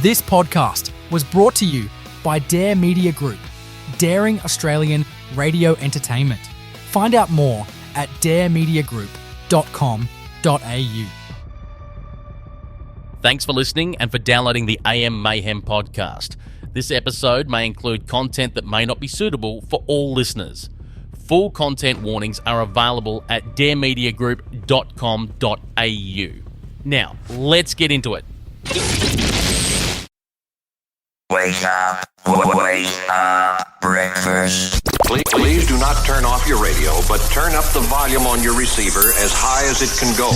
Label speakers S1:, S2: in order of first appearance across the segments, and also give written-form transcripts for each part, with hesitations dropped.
S1: This podcast was brought to you by Dare Media Group, daring Australian radio entertainment. Find out more at daremediagroup.com.au.
S2: Thanks for listening and for downloading the AM Mayhem podcast. This episode may include content that may not be suitable for all listeners. Full content warnings are available at daremediagroup.com.au. Now, let's get into it.
S3: Wake up, breakfast.
S4: Please do not turn off your radio, but turn up the volume on your receiver as high as it can go.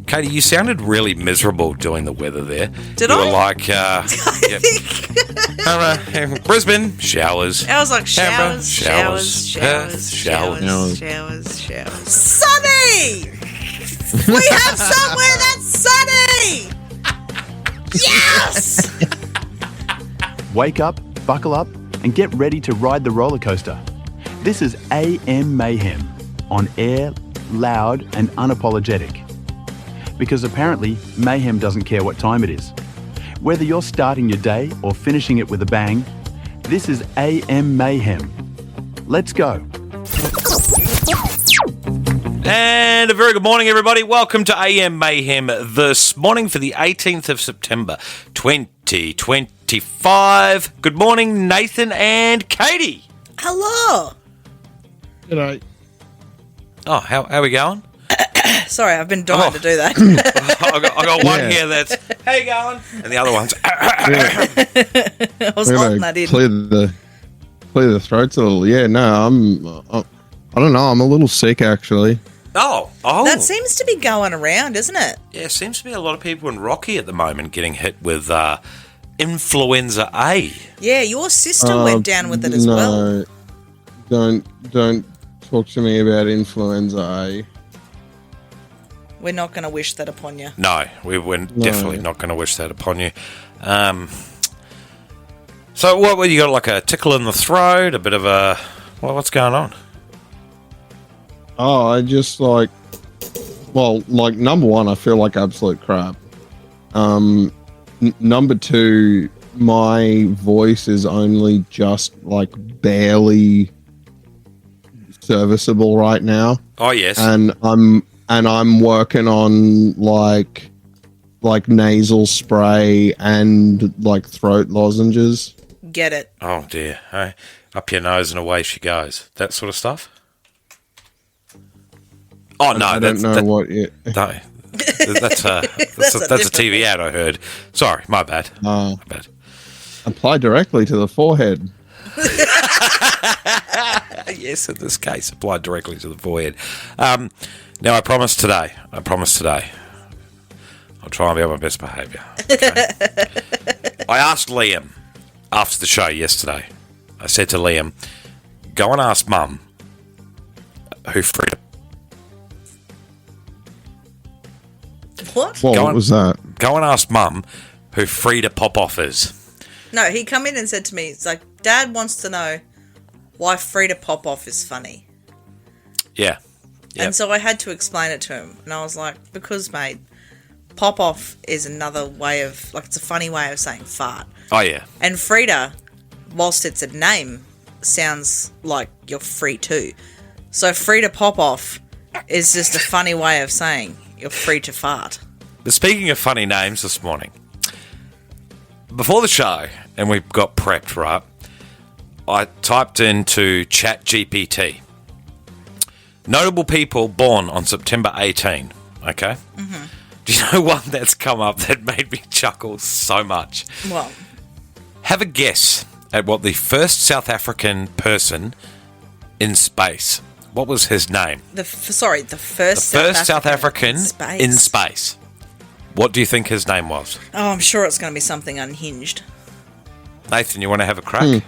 S5: Kaite, you sounded really miserable doing the weather there.
S6: Did
S5: you
S6: I?
S5: were like, Brisbane, showers.
S6: I was like, showers. Sunny! We have somewhere that's sunny! Yes!
S7: Wake up, buckle up, and get ready to ride the roller coaster. This is AM Mayhem, on air, loud, and unapologetic. Because apparently, mayhem doesn't care what time it is. Whether you're starting your day or finishing it with a bang, this is AM Mayhem. Let's go.
S5: And a very good morning, everybody. Welcome to AM Mayhem this morning for the 18th of September, 2025. Good morning, Nathan and Katie.
S6: Hello.
S8: G'day.
S5: Oh, how are we going?
S6: Sorry, I've been dying to do that.
S5: I got one here that's, how you going? And the other one's,
S6: I was holding that in.
S8: Clear the throats a little. Yeah, no, I don't know. I'm a little sick, actually.
S5: oh.
S6: That seems to be going around, isn't it?
S5: Yeah, seems to be a lot of people in Rocky at the moment getting hit with influenza A.
S6: Yeah, your sister went down with it as well.
S8: Don't talk to me about influenza A.
S6: We're not going to wish that upon you.
S5: No, we're definitely not going to wish that upon you. So what, you got like a tickle in the throat, a bit of a, what's going on?
S8: Oh, I just number one, I feel like absolute crap. Number two, my voice is only just like barely serviceable right now.
S5: Oh yes,
S8: and I'm working on like nasal spray and like throat lozenges.
S6: Get it?
S5: Oh dear, hey, up your nose and away she goes. That sort of stuff. Oh no,
S8: I don't know what.
S5: No, that's a TV ad I heard. Sorry, my bad. My bad.
S8: Apply directly to the forehead.
S5: Yes, in this case, applied directly to the forehead. Now, I promise today, I'll try and be on my best behaviour. Okay? I asked Liam after the show yesterday, I said to Liam, go and ask Mum who freed...
S6: What?
S8: What was that?
S5: Go and ask Mum who Frida Pop-Off is.
S6: No, he come in and said to me, it's like, Dad wants to know why Frida Pop-Off is funny.
S5: Yeah.
S6: And so I had to explain it to him. And I was like, because, mate, pop-off is another way of, like, it's a funny way of saying fart.
S5: Oh, yeah.
S6: And Frida, whilst it's a name, sounds like you're free too. So Frida Pop-Off is just a funny way of saying you're free to fart.
S5: But speaking of funny names this morning, before the show, and we got prepped, right, I typed into ChatGPT. Notable people born on September 18, okay? Mm-hmm. Do you know one that's come up that made me chuckle so much?
S6: Well,
S5: have a guess at what the first South African person in space, what was his name?
S6: The first
S5: South African in space. What do you think his name was?
S6: Oh, I'm sure it's going to be something unhinged.
S5: Nathan, you want to have a crack?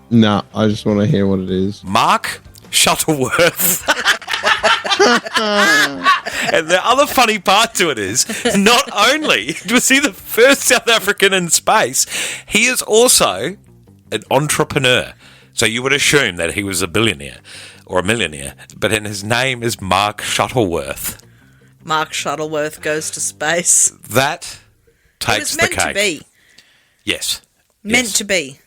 S8: No, I just want to hear what it is.
S5: Mark Shuttleworth. And the other funny part to it is, not only was he the first South African in space, he is also an entrepreneur. So you would assume that he was a billionaire or a millionaire, but then his name is Mark Shuttleworth.
S6: Mark Shuttleworth goes to space.
S5: That
S6: It
S5: takes
S6: was
S5: the
S6: meant
S5: cake.
S6: to be.
S5: Yes.
S6: Meant to be.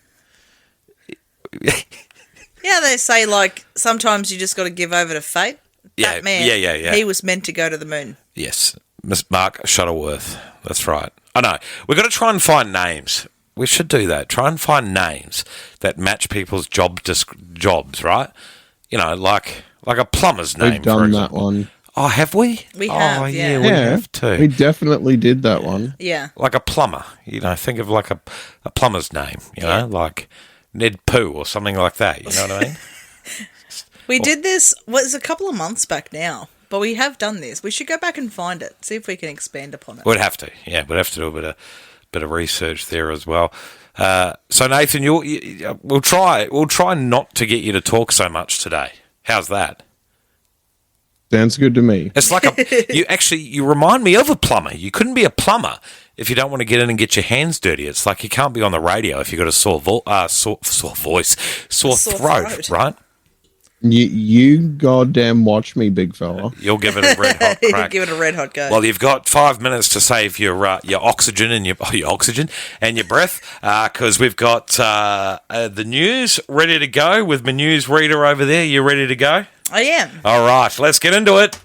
S6: Yeah, they say, like, sometimes you just got to give over to fate.
S5: Yeah,
S6: That man,
S5: yeah.
S6: he was meant to go to the moon.
S5: Yes. Miss Mark Shuttleworth. That's right. I know. We've got to try and find names. We should do that. Try and find names that match people's jobs, right? You know, like a plumber's name.
S8: We've done
S5: for
S8: that
S5: example.
S8: one.
S5: Oh, have we?
S6: We have,
S5: Oh,
S6: yeah.
S5: we have too.
S8: We definitely did that one.
S6: Yeah.
S5: Like a plumber. You know, think of like a plumber's name, you know, like Ned Pooh or something like that. You know what I mean?
S6: We did this, a couple of months back now, but we have done this. We should go back and find it, see if we can expand upon it.
S5: We'd have to. Yeah, we'd have to do a bit of research there as well. So Nathan, we'll try not to get you to talk so much today. How's that?
S8: Sounds good to me.
S5: It's like you remind me of a plumber. You couldn't be a plumber if you don't want to get in and get your hands dirty. It's like you can't be on the radio if you've got a sore voice, sore throat, right?
S8: You goddamn watch me, big fella.
S5: You'll give it a red hot crack.
S6: Give it a red hot go.
S5: Well, you've got 5 minutes to save your oxygen and your oxygen and your breath, because we've got the news ready to go with my news reader over there. You ready to go?
S6: I am.
S5: All right, let's get into it.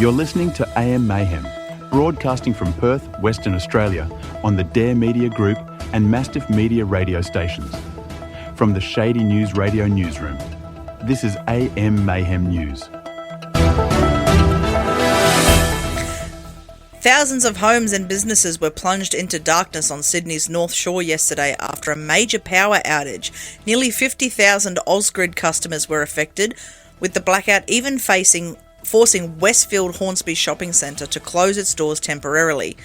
S7: You're listening to AM Mayhem, broadcasting from Perth, Western Australia, on the Dare Media Group and Mastiff Media radio stations. From the Shady News Radio newsroom, this is AM Mayhem News.
S6: Thousands of homes and businesses were plunged into darkness on Sydney's North Shore yesterday after a major power outage. Nearly 50,000 Ausgrid customers were affected, with the blackout even forcing Westfield Hornsby Shopping Centre to close its doors temporarily.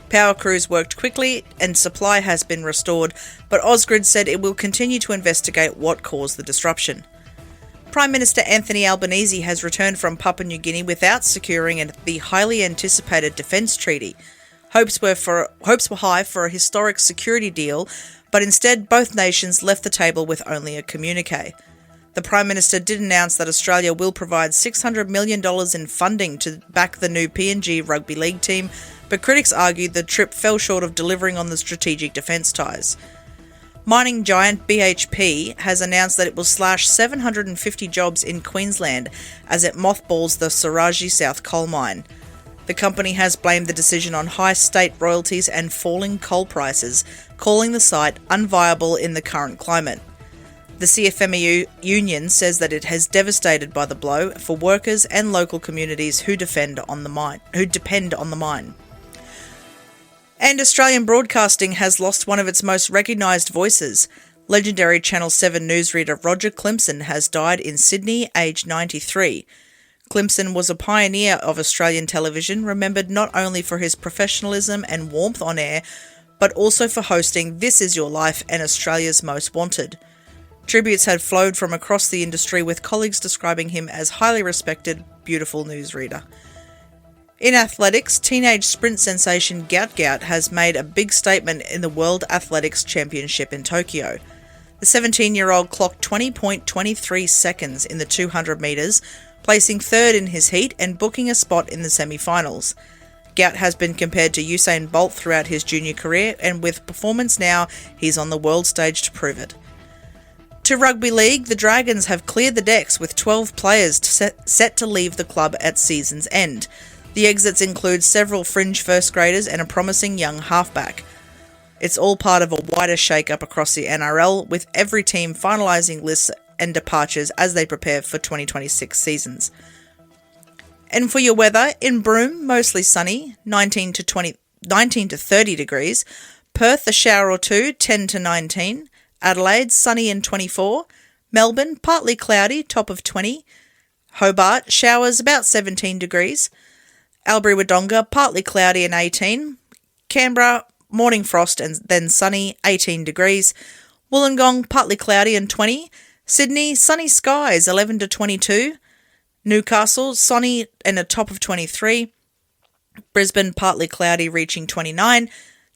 S6: Power crews worked quickly and supply has been restored, but Ausgrid said it will continue to investigate what caused the disruption. Prime Minister Anthony Albanese has returned from Papua New Guinea without securing the highly anticipated defence treaty. Hopes were high for a historic security deal, but instead both nations left the table with only a communique. The Prime Minister did announce that Australia will provide $600 million in funding to back the new PNG rugby league team, but critics argued the trip fell short of delivering on the strategic defence ties. Mining giant BHP has announced that it will slash 750 jobs in Queensland as it mothballs the Saraji South coal mine. The company has blamed the decision on high state royalties and falling coal prices, calling the site unviable in the current climate. The CFMEU union says that it has devastated by the blow for workers and local communities who depend on the mine. And Australian broadcasting has lost one of its most recognised voices. Legendary Channel 7 newsreader Roger Clemson has died in Sydney, aged 93. Clemson was a pioneer of Australian television, remembered not only for his professionalism and warmth on air, but also for hosting This Is Your Life and Australia's Most Wanted. Tributes had flowed from across the industry, with colleagues describing him as highly respected, beautiful newsreader. In athletics, teenage sprint sensation Gout has made a big statement in the World Athletics Championship in Tokyo. The 17-year-old clocked 20.23 seconds in the 200 metres, placing third in his heat and booking a spot in the semi-finals. Gout has been compared to Usain Bolt throughout his junior career, and with performance now, he's on the world stage to prove it. To rugby league, the Dragons have cleared the decks with 12 players set to leave the club at season's end. The exits include several fringe first graders and a promising young halfback. It's all part of a wider shake-up across the NRL, with every team finalising lists and departures as they prepare for 2026 seasons. And for your weather, in Broome, mostly sunny, 19 to 30 degrees. Perth, a shower or two, 10 to 19. Adelaide, sunny and 24. Melbourne, partly cloudy, top of 20. Hobart, showers about 17 degrees. Albury-Wodonga, partly cloudy and 18. Canberra, morning frost and then sunny, 18 degrees. Wollongong, partly cloudy and 20. Sydney, sunny skies, 11 to 22. Newcastle, sunny and a top of 23. Brisbane, partly cloudy, reaching 29.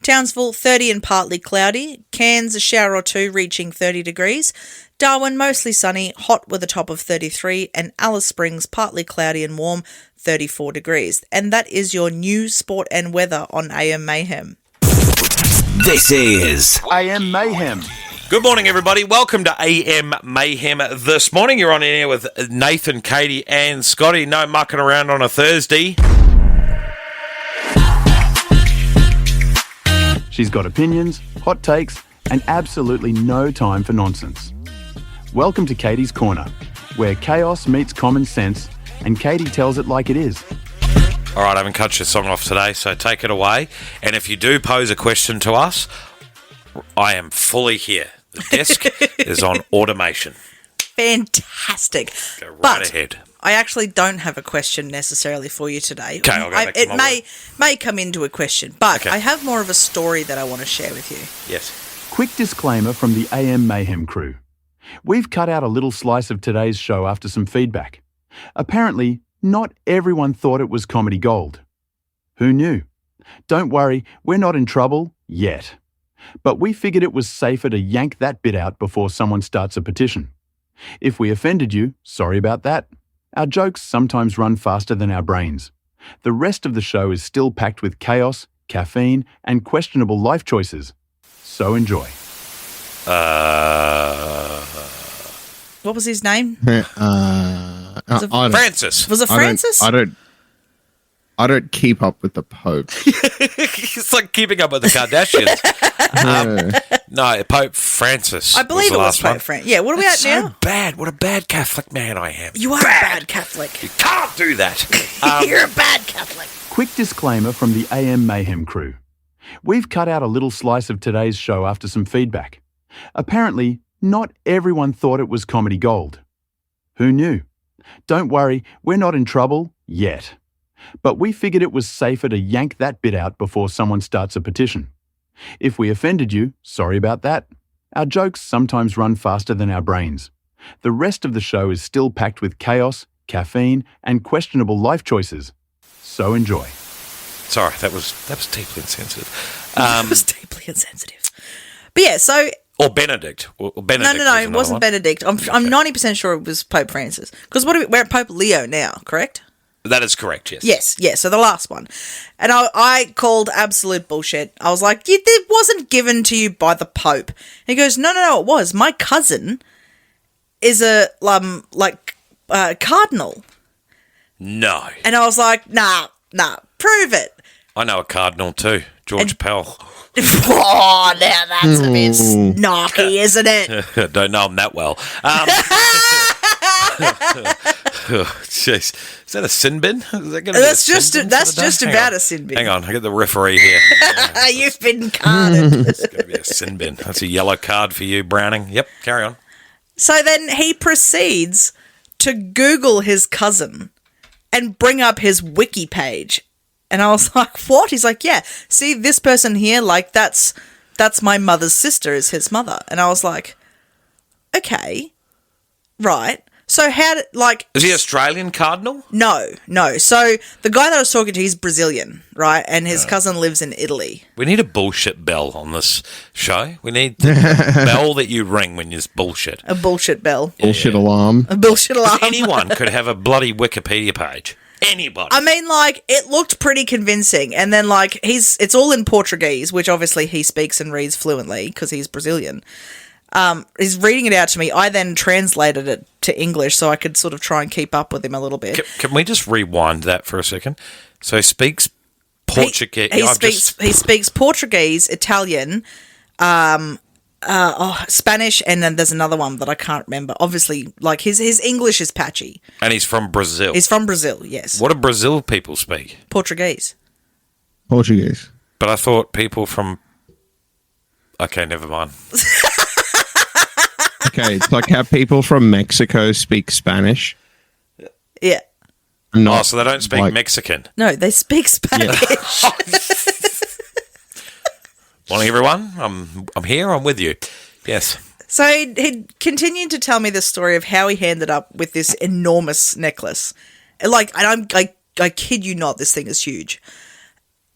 S6: Townsville, 30 and partly cloudy. Cairns, a shower or two reaching 30 degrees. Darwin, mostly sunny, hot with a top of 33. And Alice Springs, partly cloudy and warm, 34 degrees. And that is your news, sport and weather on AM Mayhem.
S3: This is
S7: AM Mayhem.
S5: Good morning, everybody. Welcome to AM Mayhem this morning. You're on air with Nathan, Kaite, and Scotty. No mucking around on a Thursday.
S7: She's got opinions, hot takes, and absolutely no time for nonsense. Welcome to Kaite's Corner, where chaos meets common sense, and Kaite tells it like it is.
S5: All right, I haven't cut your song off today, so take it away. And if you do pose a question to us, I am fully here. The desk is on automation.
S6: Fantastic.
S5: Go right ahead.
S6: I actually don't have a question necessarily for you today.
S5: Okay, I'll go back to
S6: it
S5: my
S6: may come into a question, but
S5: Okay.
S6: I have more of a story that I want to share with you.
S5: Yes.
S7: Quick disclaimer from the AM Mayhem crew. We've cut out a little slice of today's show after some feedback. Apparently, not everyone thought it was comedy gold. Who knew? Don't worry, we're not in trouble yet. But we figured it was safer to yank that bit out before someone starts a petition. If we offended you, sorry about that. Our jokes sometimes run faster than our brains. The rest of the show is still packed with chaos, caffeine, and questionable life choices. So enjoy.
S6: What was his name?
S5: Francis.
S6: Was it Francis?
S8: I don't keep up with the Pope.
S5: It's like keeping up with the Kardashians. No, Pope Francis.
S6: I believe it was
S5: last one.
S6: Pope Francis. Yeah, what are we at now?
S5: So bad. What a bad Catholic man I am.
S6: You are a bad Catholic.
S5: You can't do that.
S6: You're a bad Catholic.
S7: Quick disclaimer from the AM Mayhem crew. We've cut out a little slice of today's show after some feedback. Apparently, not everyone thought it was comedy gold. Who knew? Don't worry, we're not in trouble yet. But we figured it was safer to yank that bit out before someone starts a petition. If we offended you, sorry about that. Our jokes sometimes run faster than our brains. The rest of the show is still packed with chaos, caffeine, and questionable life choices. So enjoy.
S5: Sorry, that was deeply insensitive.
S6: That was deeply insensitive. But yeah, so...
S5: Or Benedict.
S6: No, it wasn't Benedict. I'm 90% sure it was Pope Francis. Because we're at Pope Leo now, correct?
S5: That is correct, yes.
S6: Yes, so the last one. And I called absolute bullshit. I was like, it wasn't given to you by the Pope. And he goes, no, it was. My cousin is a, cardinal.
S5: No.
S6: And I was like, nah, prove it.
S5: I know a cardinal too, George Pell.
S6: Oh, now that's a bit snarky, isn't it?
S5: Don't know him that well. Jeez, is that a sin bin? Is that
S6: that's just about a sin bin.
S5: Hang on, I got the referee here.
S6: You've been carded.
S5: It's going to be a sin bin. That's a yellow card for you, Browning. Yep, carry on.
S6: So then he proceeds to Google his cousin and bring up his wiki page. And I was like, what? He's like, yeah, see this person here, like that's my mother's sister is his mother. And I was like, okay, right. So how did,
S5: is he Australian cardinal?
S6: No. So the guy that I was talking to, he's Brazilian, right? And his cousin lives in Italy.
S5: We need a bullshit bell on this show. We need the bell that you ring when there's bullshit.
S6: A bullshit bell.
S8: Bullshit alarm.
S6: A bullshit alarm.
S5: Anyone could have a bloody Wikipedia page. Anybody.
S6: I mean, it looked pretty convincing. And then, it's all in Portuguese, which obviously he speaks and reads fluently because he's Brazilian. He's reading it out to me. I then translated it to English so I could sort of try and keep up with him a little bit.
S5: Can we just rewind that for a second? So he speaks Portuguese.
S6: He speaks Portuguese, Italian, Spanish, and then there's another one that I can't remember. Obviously, his English is patchy.
S5: And he's from Brazil.
S6: He's from Brazil, yes.
S5: What do Brazil people speak?
S6: Portuguese.
S5: But I thought people from... Okay, never mind.
S8: Okay, it's like how people from Mexico speak Spanish.
S6: Yeah.
S5: So they don't speak Mexican?
S6: No, they speak Spanish. Yeah.
S5: Morning, everyone. I'm here. I'm with you. Yes.
S6: So he continued to tell me the story of how he ended up with this enormous necklace. I kid you not, this thing is huge.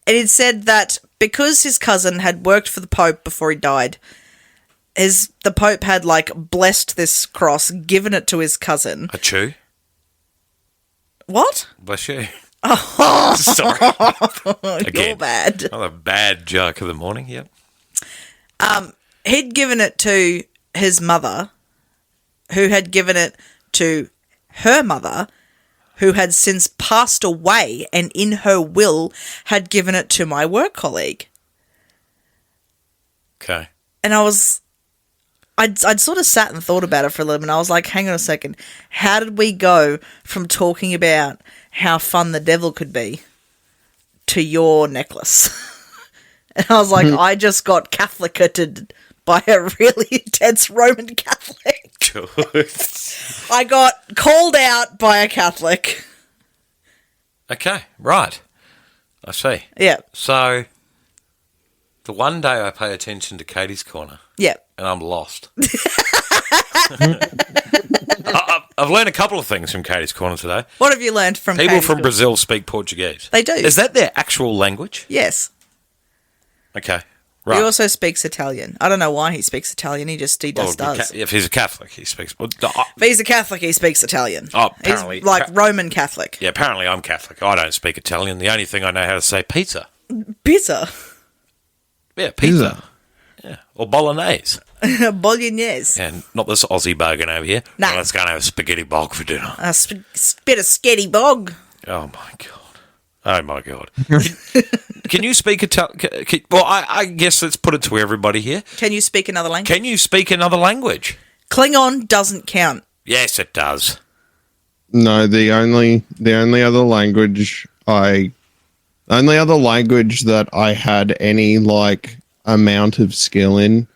S6: And it said that because his cousin had worked for the Pope before he died, the Pope had, like, blessed this cross, given it to his cousin.
S5: A chew?
S6: What?
S5: Bless you.
S6: Oh,
S5: Sorry. Again,
S6: you're bad.
S5: Another bad joke of the morning, yep.
S6: He'd given it to his mother, who had given it to her mother, who had since passed away, and in her will had given it to my work colleague.
S5: Okay.
S6: And I'd sort of sat and thought about it for a little bit, and I was like, hang on a second, how did we go from talking about how fun the devil could be to your necklace? And I was like, I just got Catholicated by a really intense Roman Catholic.
S5: Good.
S6: I got called out by a Catholic.
S5: Okay, right. I see.
S6: Yeah.
S5: So, the one day I pay attention to Katie's Corner,
S6: Yeah.
S5: and I'm lost. I've learned a couple of things from Katie's Corner today.
S6: What have you learned from
S5: People
S6: Katie's
S5: from
S6: Corner?
S5: Brazil speak Portuguese.
S6: They do.
S5: Is that their actual language?
S6: Yes.
S5: Okay,
S6: He
S5: right.
S6: also speaks Italian. I don't know why he speaks Italian. He just
S5: Well,
S6: does.
S5: if he's a Catholic, he speaks... Well,
S6: If he's a Catholic, he speaks Italian.
S5: Oh, apparently-
S6: He's like Roman Catholic.
S5: yeah, apparently I'm Catholic. I don't speak Italian. The only thing I know how to say pizza.
S6: Pizza.
S5: Yeah, pizza. Yeah, or bolognese.
S6: Bolognese.
S5: And not this Aussie bogan over here.
S6: Nah.
S5: Well, let's go and have a spaghetti bog for dinner.
S6: A bit of sketty bog.
S5: Oh, my God. Oh, my God. Can you speak Italian? Well, I guess let's put it to everybody here.
S6: Can you speak another language?
S5: Can you speak another language?
S6: Klingon doesn't count.
S5: Yes, it does.
S8: No, the only other language that I had any like amount of skill in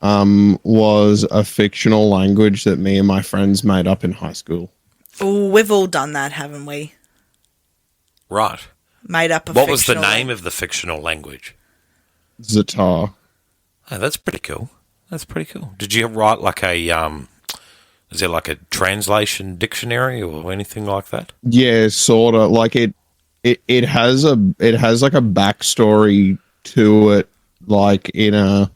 S8: was a fictional language that me and my friends made up in high school.
S6: Oh, we've all done that, haven't we?
S5: Right.
S6: Made up a
S5: What was the
S6: fictional
S5: name of the fictional language?
S8: Zatar.
S5: Oh, that's pretty cool. That's pretty cool. Did you write like a is there like a translation dictionary or anything like that?
S8: Yeah, sort of. Like it has like a backstory to it, like in a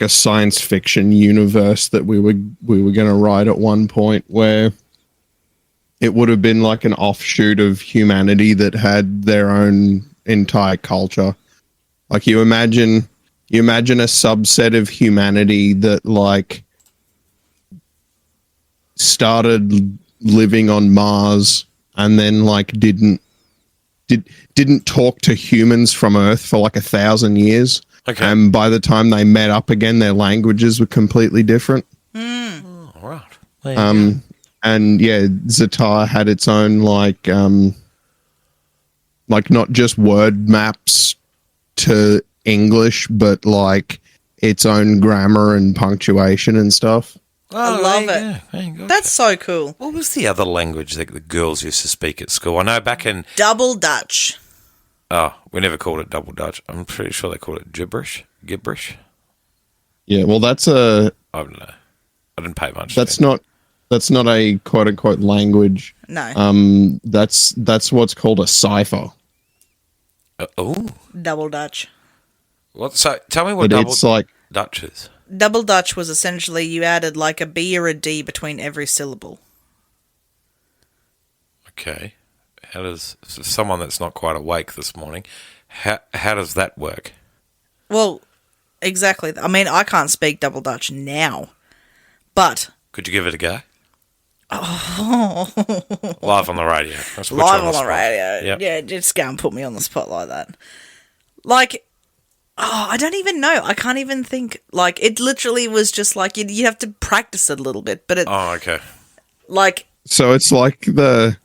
S8: science fiction universe that we were going to write at one point, where it would have been like an offshoot of humanity that had their own entire culture. Like you imagine a subset of humanity that like started living on Mars and then like didn't talk to humans from Earth for like 1,000 years.
S5: Okay.
S8: And by the time they met up again, their languages were completely different.
S5: Oh, right. There you go.
S8: And yeah, Zatar had its own like not just word maps to English, but like its own grammar and punctuation and stuff.
S6: I love it. That's so cool.
S5: What was the other language that the girls used to speak at school? I know back in...
S6: Double Dutch.
S5: Oh, we never called it double Dutch. I'm pretty sure they called it gibberish.
S8: Yeah, well, that's a...
S5: I don't know. I didn't pay much.
S8: That's not a quote unquote language.
S6: No.
S8: That's what's called a cipher.
S5: Oh.
S6: Double Dutch.
S5: What? So tell me what
S8: But
S5: double
S8: it's like
S5: Dutch is.
S6: Double Dutch was essentially you added like a B or a D between every syllable.
S5: Okay. How does someone that's not quite awake this morning? How does that work?
S6: Well, exactly. I mean, I can't speak Double Dutch now, but
S5: Could you give it a go? Live on the radio. Let's put you
S6: live on the
S5: spot.
S6: radio.
S5: Yep.
S6: Yeah, just go and put me on the spot like that. Like, I don't even know. I can't even think. Like, it literally was just like you have to practice it a little bit, but it
S5: Oh, okay.
S8: so it's like the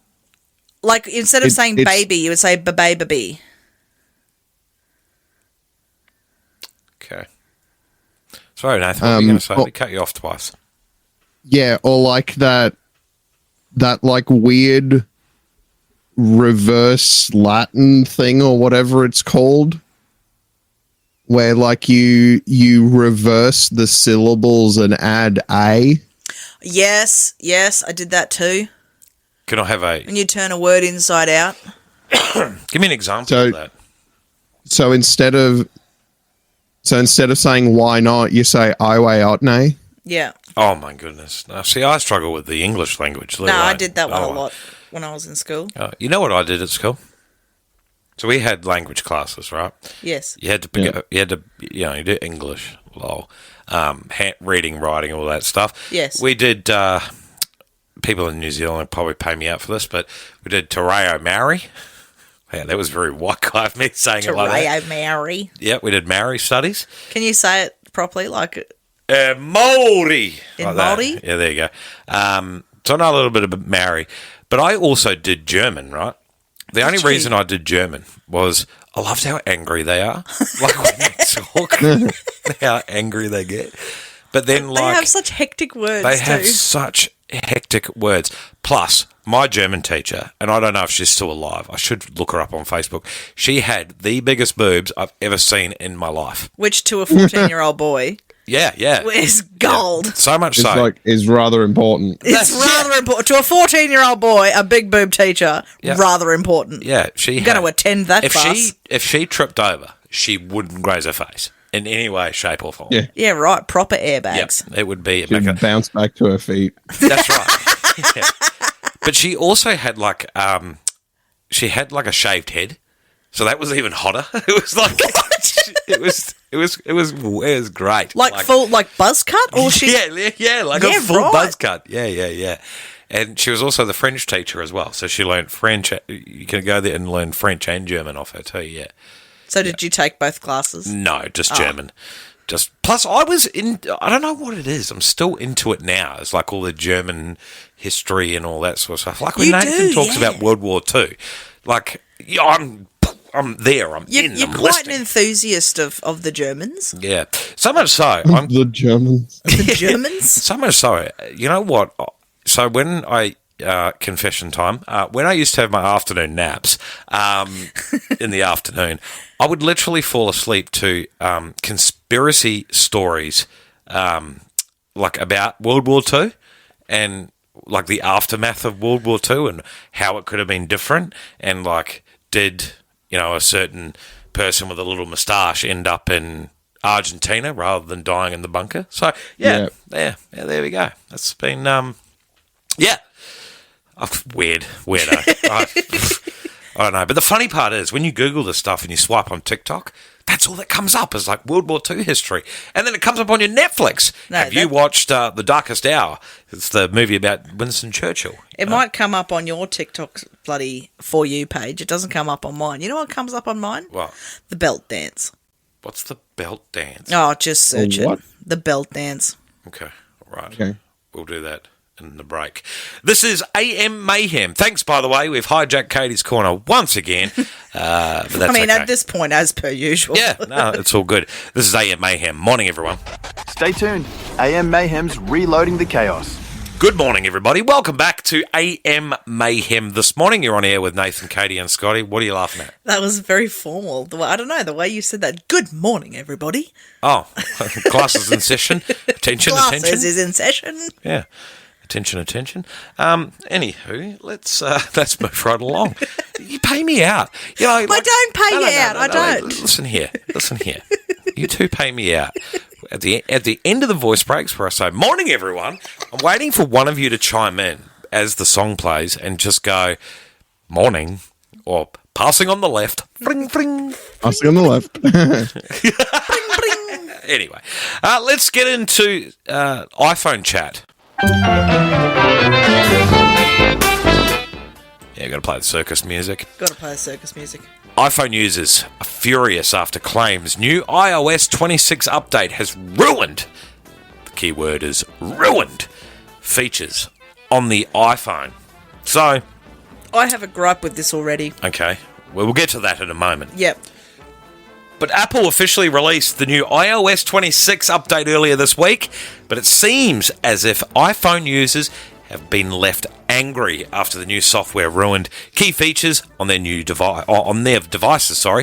S6: instead of saying
S8: it's-
S6: baby, you would say ba-baby.
S5: Okay. Sorry, Nathan. What were you going to say?
S8: well-
S5: We cut you off twice.
S8: yeah, or like that like weird reverse Latin thing or whatever it's called, where like you reverse the syllables and add a.
S6: Yes, I did that too.
S5: Can I have a...
S6: When you turn a word inside out.
S5: Give me an example
S8: So-
S5: of that.
S8: So instead of saying why not, you say I way out nay.
S6: Yeah.
S5: Oh my goodness! Now, see, I struggle with the English language.
S6: No, I did that one a lot when I was in school.
S5: You know what I did at school? So we had language classes, right?
S6: Yes.
S5: You had to pick up, you do English, lol, reading, writing, all that stuff.
S6: Yes.
S5: We did. People in New Zealand would probably pay me out for this, but we did Te Reo Maori. Yeah, that was very white guy of me saying it like that.
S6: Te Reo Maori.
S5: Yeah, we did Maori studies.
S6: Can you say it properly, like
S5: Maori.
S6: in
S5: Like
S6: Maori?
S5: that. Yeah, there you go. So I know a little bit about Maori, but I also did German, right? The only reason I did German was I loved how angry they are. Like when they talk, how angry they get. But then,
S6: They have such hectic words.
S5: They have such hectic words. Plus, my German teacher, and I don't know if she's still alive. I should look her up on Facebook. She had the biggest boobs I've ever seen in my life.
S6: Which to a 14-year-old boy
S5: Yeah.
S6: is gold.
S5: Yeah. So much
S8: It's
S5: so.
S8: is rather important.
S6: It's rather important. To a 14-year-old boy, a big boob teacher, rather important.
S5: Yeah,
S6: I'm going to attend that class.
S5: If she tripped over, she wouldn't graze her face in any way, shape, or form.
S6: Yeah, right. Proper airbags.
S5: Yep, it would be.
S8: She'd bounce back to her feet.
S5: That's right. Yeah. But she also had like a shaved head, so that was even hotter. It was like it was great.
S6: Like full buzz cut, or she?
S5: Yeah, like a full buzz cut. Yeah. And she was also the French teacher as well, so she learned French. You can go there and learn French and German off her too. Yeah.
S6: So did you take both classes?
S5: No, just German. Plus, I was in. I don't know what it is. I'm still into it now. It's like all the German history and all that sort of stuff. Like when Nathan talks about World War II, like I'm there.
S6: You're quite an enthusiast of the Germans.
S5: Yeah, so much so.
S8: The Germans.
S6: The Germans.
S5: So much so. You know what? So when confession time. When I used to have my afternoon naps in the afternoon, I would literally fall asleep to conspiracy stories like about World War II and like the aftermath of World War II and how it could have been different, and like did a certain person with a little moustache end up in Argentina rather than dying in the bunker? So yeah, there we go. That's been weirdo. I don't know. But the funny part is when you Google this stuff and you swipe on TikTok, that's all that comes up is like World War II history. And then it comes up on your Netflix. Have you watched The Darkest Hour? It's the movie about Winston Churchill.
S6: It might come up on your TikTok bloody For You page. It doesn't come up on mine. You know what comes up on mine?
S5: What?
S6: The belt dance.
S5: What's the belt dance?
S6: Oh, just search
S8: what?
S6: it. The belt dance.
S5: Okay. All right.
S8: Okay.
S5: We'll do that in the break. This is AM Mayhem. Thanks, by the way. We've hijacked Katie's corner once again. But that's
S6: at this point, as per usual.
S5: Yeah, no, it's all good. This is AM Mayhem. Morning, everyone.
S7: Stay tuned. AM Mayhem's Reloading the Chaos.
S5: Good morning, everybody. Welcome back to AM Mayhem. This morning, you're on air with Nathan, Kaite, and Scotty. What are you laughing at?
S6: That was very formal. I don't know, the way you said that. Good morning, everybody.
S5: Oh, classes in session. Attention.
S6: Classes is in session.
S5: Yeah. Attention. Anywho, let's move right along. You pay me out. I
S6: don't pay you out. I don't.
S5: Listen here. You two pay me out. At the end of the voice breaks where I say, morning, everyone, I'm waiting for one of you to chime in as the song plays and just go, morning, or passing on the left. Bring.
S8: Passing on the left.
S5: Anyway, let's get into iPhone chat. Yeah, got to play the circus music.
S6: Got to play the circus music.
S5: iPhone users are furious after claims new iOS 26 update has ruined, the key word is ruined, features on the iPhone. So,
S6: I have a gripe with this already.
S5: okay, well, we'll get to that in a moment.
S6: Yep.
S5: But Apple officially released the new iOS 26 update earlier this week, but it seems as if iPhone users have been left angry after the new software ruined key features on their new devices. So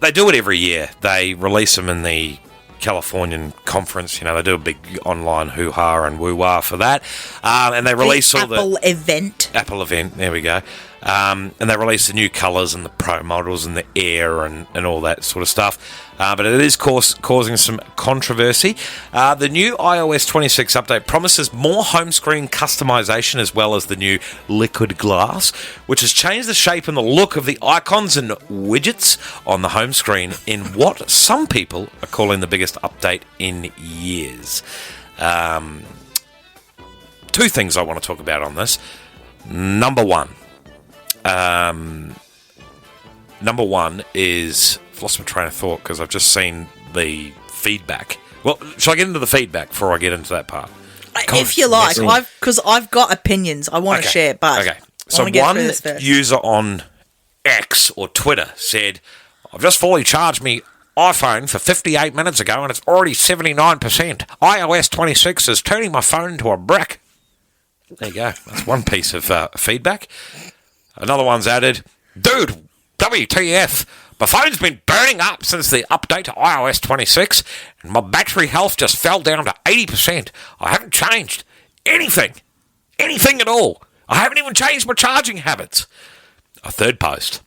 S5: they do it every year. They release them in the Californian conference. They do a big online hoo-ha and woo-wah for that. And they release
S6: the Apple event.
S5: Apple event, there we go. And they released the new colours and the Pro models and the Air and all that sort of stuff. But it is causing some controversy. The new iOS 26 update promises more home screen customization as well as the new liquid glass, which has changed the shape and the look of the icons and widgets on the home screen in what some people are calling the biggest update in years. Two things I want to talk about on this. Number one is... I've lost my train of thought because I've just seen the feedback. Well, shall I get into the feedback before I get into that part?
S6: If you like, because I've got opinions I want to share, but
S5: okay. So one user on X or Twitter said, "I've just fully charged me iPhone for 58 minutes ago and it's already 79%. iOS 26 is turning my phone into a brick." There you go. That's one piece of feedback. Another one's added, "Dude, WTF, my phone's been burning up since the update to iOS 26 and my battery health just fell down to 80%. I haven't changed anything at all. I haven't even changed my charging habits." A third post,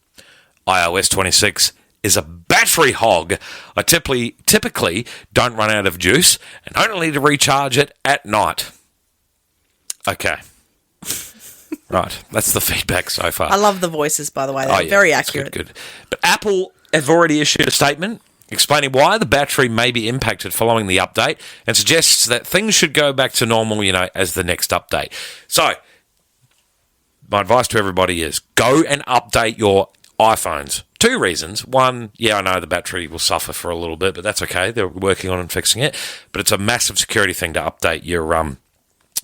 S5: "iOS 26 is a battery hog. I typically don't run out of juice and only need to recharge it at night." Okay. Right, that's the feedback so far.
S6: I love the voices, by the way. They're very accurate.
S5: Good. But Apple have already issued a statement explaining why the battery may be impacted following the update and suggests that things should go back to normal, as the next update. So, my advice to everybody is go and update your iPhones. Two reasons. One, I know the battery will suffer for a little bit, but that's okay. They're working on and fixing it. But it's a massive security thing to update your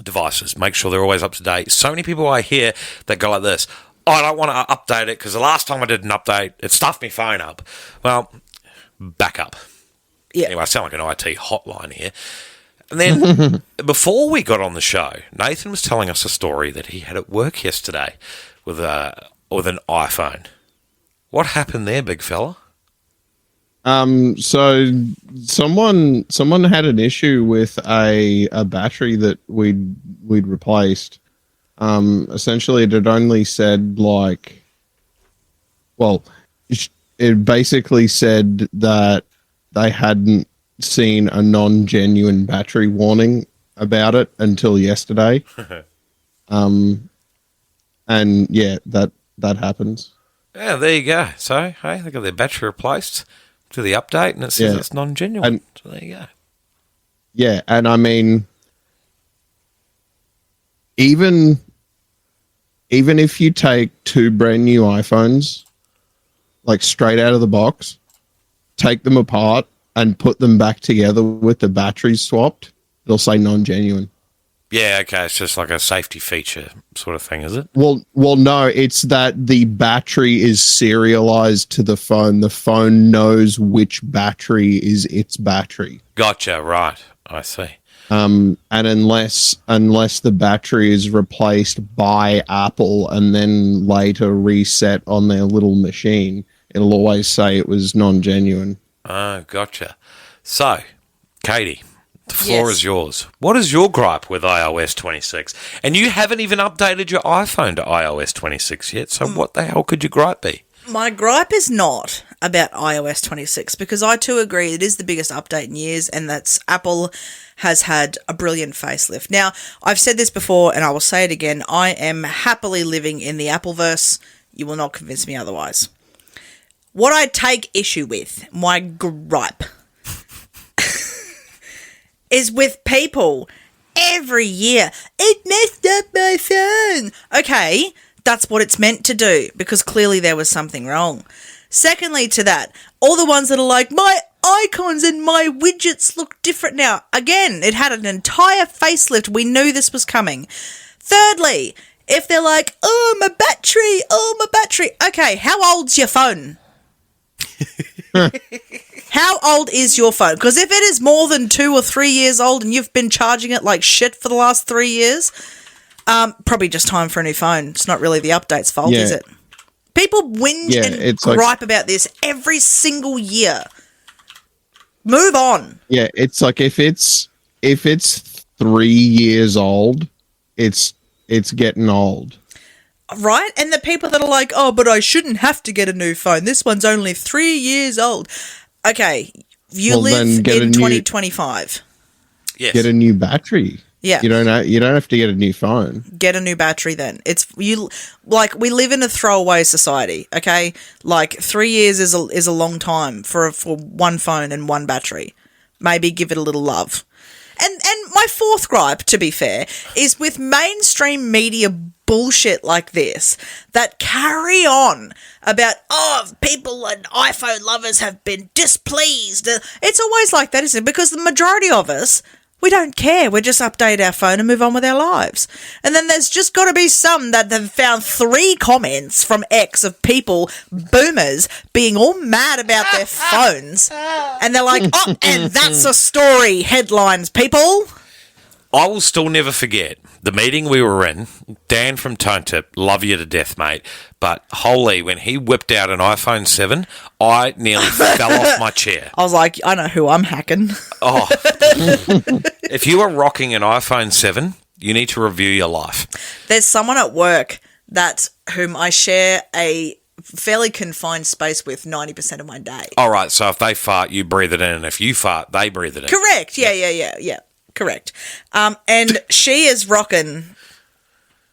S5: devices. Make sure they're always up to date. So many people I hear that go like this, "Oh, I don't want to update it because the last time I did an update, it stuffed my phone up." Well, back up.
S6: Yeah.
S5: Anyway, I sound like an IT hotline here. And then before we got on the show, Nathan was telling us a story that he had at work yesterday with an iPhone. What happened there, big fella?
S8: So someone had an issue with a battery that we'd replaced. Essentially it had only said it basically said that they hadn't seen a non-genuine battery warning about it until yesterday. And that happens.
S5: Yeah, there you go. So, hey, they got their battery replaced to the update, and it says it's non-genuine. So there you go.
S8: Yeah, and I mean, even if you take two brand new iPhones, straight out of the box, take them apart and put them back together with the batteries swapped, it'll say non-genuine.
S5: Yeah, okay, it's just like a safety feature sort of thing, is it?
S8: Well, no, it's that the battery is serialized to the phone. The phone knows which battery is its battery.
S5: Gotcha, right. I see.
S8: And unless the battery is replaced by Apple and then later reset on their little machine, it'll always say it was non-genuine.
S5: Oh, gotcha. So, Katie, the floor is yours. What is your gripe with iOS 26? And you haven't even updated your iPhone to iOS 26 yet, so what the hell could your gripe be?
S6: My gripe is not about iOS 26 because I too agree it is the biggest update in years, and that's Apple has had a brilliant facelift. Now, I've said this before and I will say it again. I am happily living in the Appleverse. You will not convince me otherwise. What I take issue with, my gripe, is with people every year. It messed up my phone. Okay, that's what it's meant to do because clearly there was something wrong. Secondly to that, all the ones that are like, my icons and my widgets look different now. Again, it had an entire facelift. We knew this was coming. Thirdly, if they're like, oh, my battery. Okay, how old's your phone? How old is your phone? Because if it is more than 2 or 3 years old and you've been charging it like shit for the last 3 years, probably just time for a new phone. It's not really the update's fault, is it? People whinge and gripe about this every single year. Move on.
S8: Yeah, it's like if it's 3 years old, it's getting old.
S6: Right? And the people that are like, oh, but I shouldn't have to get a new phone. This one's only 3 years old. Okay, you live in 2025.
S5: Yes.
S8: Get a new battery.
S6: Yeah.
S8: You don't have to get a new phone.
S6: Get a new battery then. We live in a throwaway society, okay? Like 3 years is a long time for one phone and one battery. Maybe give it a little love. And my fourth gripe, to be fair, is with mainstream media bullshit like this that carry on about, people and iPhone lovers have been displeased. It's always like that, isn't it? Because the majority of us, we don't care. We just update our phone and move on with our lives. And then there's just got to be some that have found 3 comments from X of people, boomers, being all mad about their phones. And they're like, oh, and that's a story, headlines, people.
S5: I will still never forget the meeting we were in. Dan from Tone Tip, love you to death, mate. But holy, when he whipped out an iPhone 7, I nearly fell off my chair.
S6: I was like, I know who I'm hacking.
S5: Oh, if you are rocking an iPhone 7, you need to review your life.
S6: There's someone at work whom I share a fairly confined space with 90% of my day.
S5: All right, so if they fart, you breathe it in, and if you fart, they breathe it in.
S6: Correct. Yeah. Correct. And she is rocking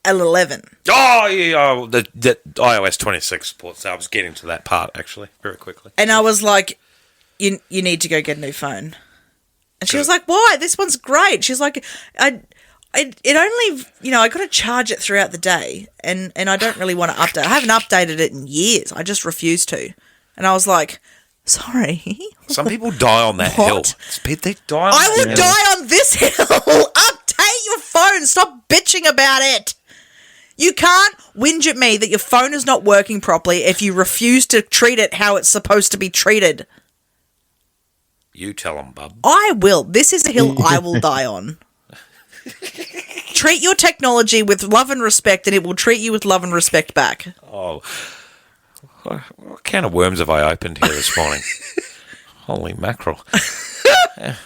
S6: an 11.
S5: Oh, yeah, the iOS 26 supports. So I was getting to that part, actually, very quickly.
S6: And I was like, you need to go get a new phone. And she was like, why? This one's great. She's like, I got to charge it throughout the day, and I don't really want to update. I haven't updated it in years. I just refuse to. And I was like, sorry.
S5: Some people die on that hill. They die on
S6: I will die on this hill. Update your phone. Stop bitching about it. You can't whinge at me that your phone is not working properly if you refuse to treat it how it's supposed to be treated.
S5: You tell them, bub.
S6: I will. This is a hill I will die on. Treat your technology with love and respect, and it will treat you with love and respect back.
S5: Oh, what can of worms have I opened here this morning? Holy mackerel! I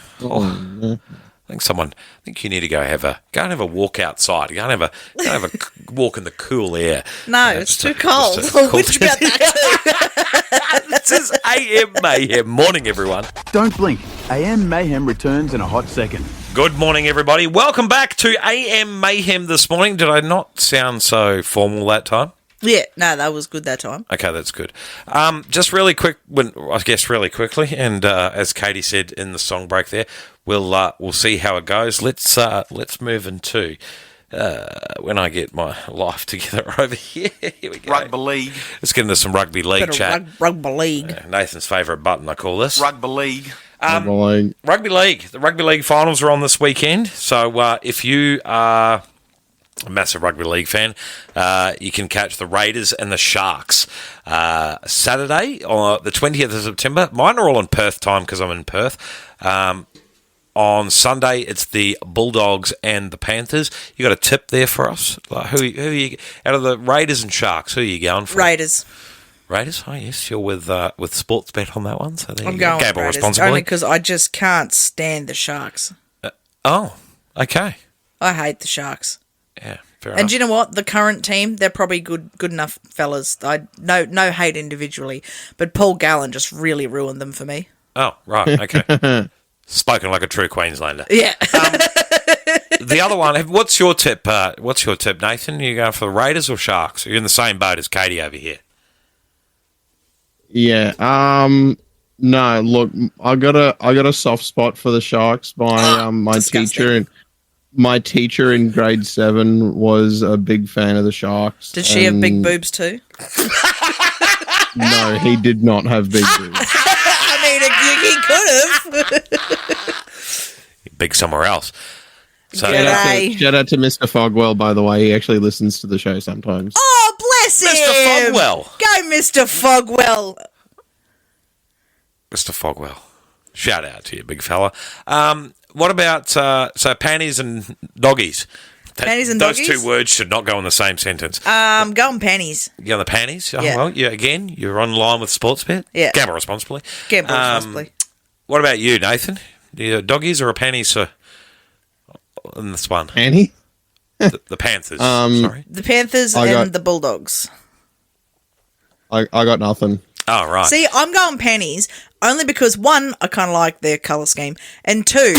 S5: think you need to go and have a walk outside. Go and have a walk in the cool air.
S6: No, it's too cold. I'll whinge about that too.
S5: This is AM Mayhem. Morning, everyone.
S7: Don't blink. AM Mayhem returns in a hot second.
S5: Good morning, everybody. Welcome back to AM Mayhem this morning. Did I not sound so formal that time?
S6: Yeah, no, that was good that time.
S5: Okay, that's good. Just really really quickly, and as Katie said in the song break there, we'll see how it goes. Let's move into when I get my life together over here. Here we go.
S3: Rugby league.
S5: Let's get into some rugby league chat.
S6: Rugby league.
S5: Nathan's favourite button, I call this.
S3: Rugby league.
S5: Rugby league. The rugby league finals are on this weekend. So if you are a massive rugby league fan, you can catch the Raiders and the Sharks Saturday, on the 20th of September. Mine are all in Perth time because I'm in Perth. On Sunday, it's the Bulldogs and the Panthers. You got a tip there for us? Like, who you out of the Raiders and Sharks? Who are you going for?
S6: Raiders.
S5: Raiders? Oh yes, you're with Sportsbet on that one. So there
S6: I'm
S5: you
S6: going
S5: go. Gamble
S6: with Raiders,
S5: responsibly.
S6: only because I just can't stand the Sharks.
S5: Oh, okay.
S6: I hate the Sharks.
S5: Yeah, fair
S6: And
S5: enough.
S6: do you know what? The current team, they're probably good enough fellas. No hate individually, but Paul Gallen just really ruined them for me.
S5: Oh, right, okay. Spoken like a true Queenslander.
S6: Yeah.
S5: The other one, what's your tip? Nathan? Are you going for the Raiders or Sharks? You're in the same boat as Katie over here.
S8: Yeah. No, look, I got a soft spot for the Sharks. My
S6: disgusting.
S8: teacher in grade 7 was a big fan of the Sharks.
S6: Did she have big boobs too?
S8: No, he did not have big boobs.
S6: I mean, he could have.
S5: Big somewhere else. So
S8: Shout out to Mr. Fogwell, by the way. He actually listens to the show sometimes.
S6: Oh, bless him!
S5: Mr. Fogwell.
S6: Go, Mr. Fogwell.
S5: Mr. Fogwell. Shout out to you, big fella. What about panties and doggies?
S6: Panties and
S5: those
S6: doggies?
S5: Those two words should not go in the same sentence.
S6: Go on panties.
S5: You on the panties? Oh,
S6: Yeah.
S5: well, you're on line with Sportsbet.
S6: Yeah.
S5: Gamble responsibly.
S6: Gamble responsibly.
S5: What about you, Nathan? Do you doggies or a panties in this one?
S8: Panty?
S5: The Panthers. Sorry.
S6: The Panthers and the Bulldogs.
S8: I got nothing.
S5: Oh, right.
S6: See, I'm going pennies only because, one, I kind of like their colour scheme, and two...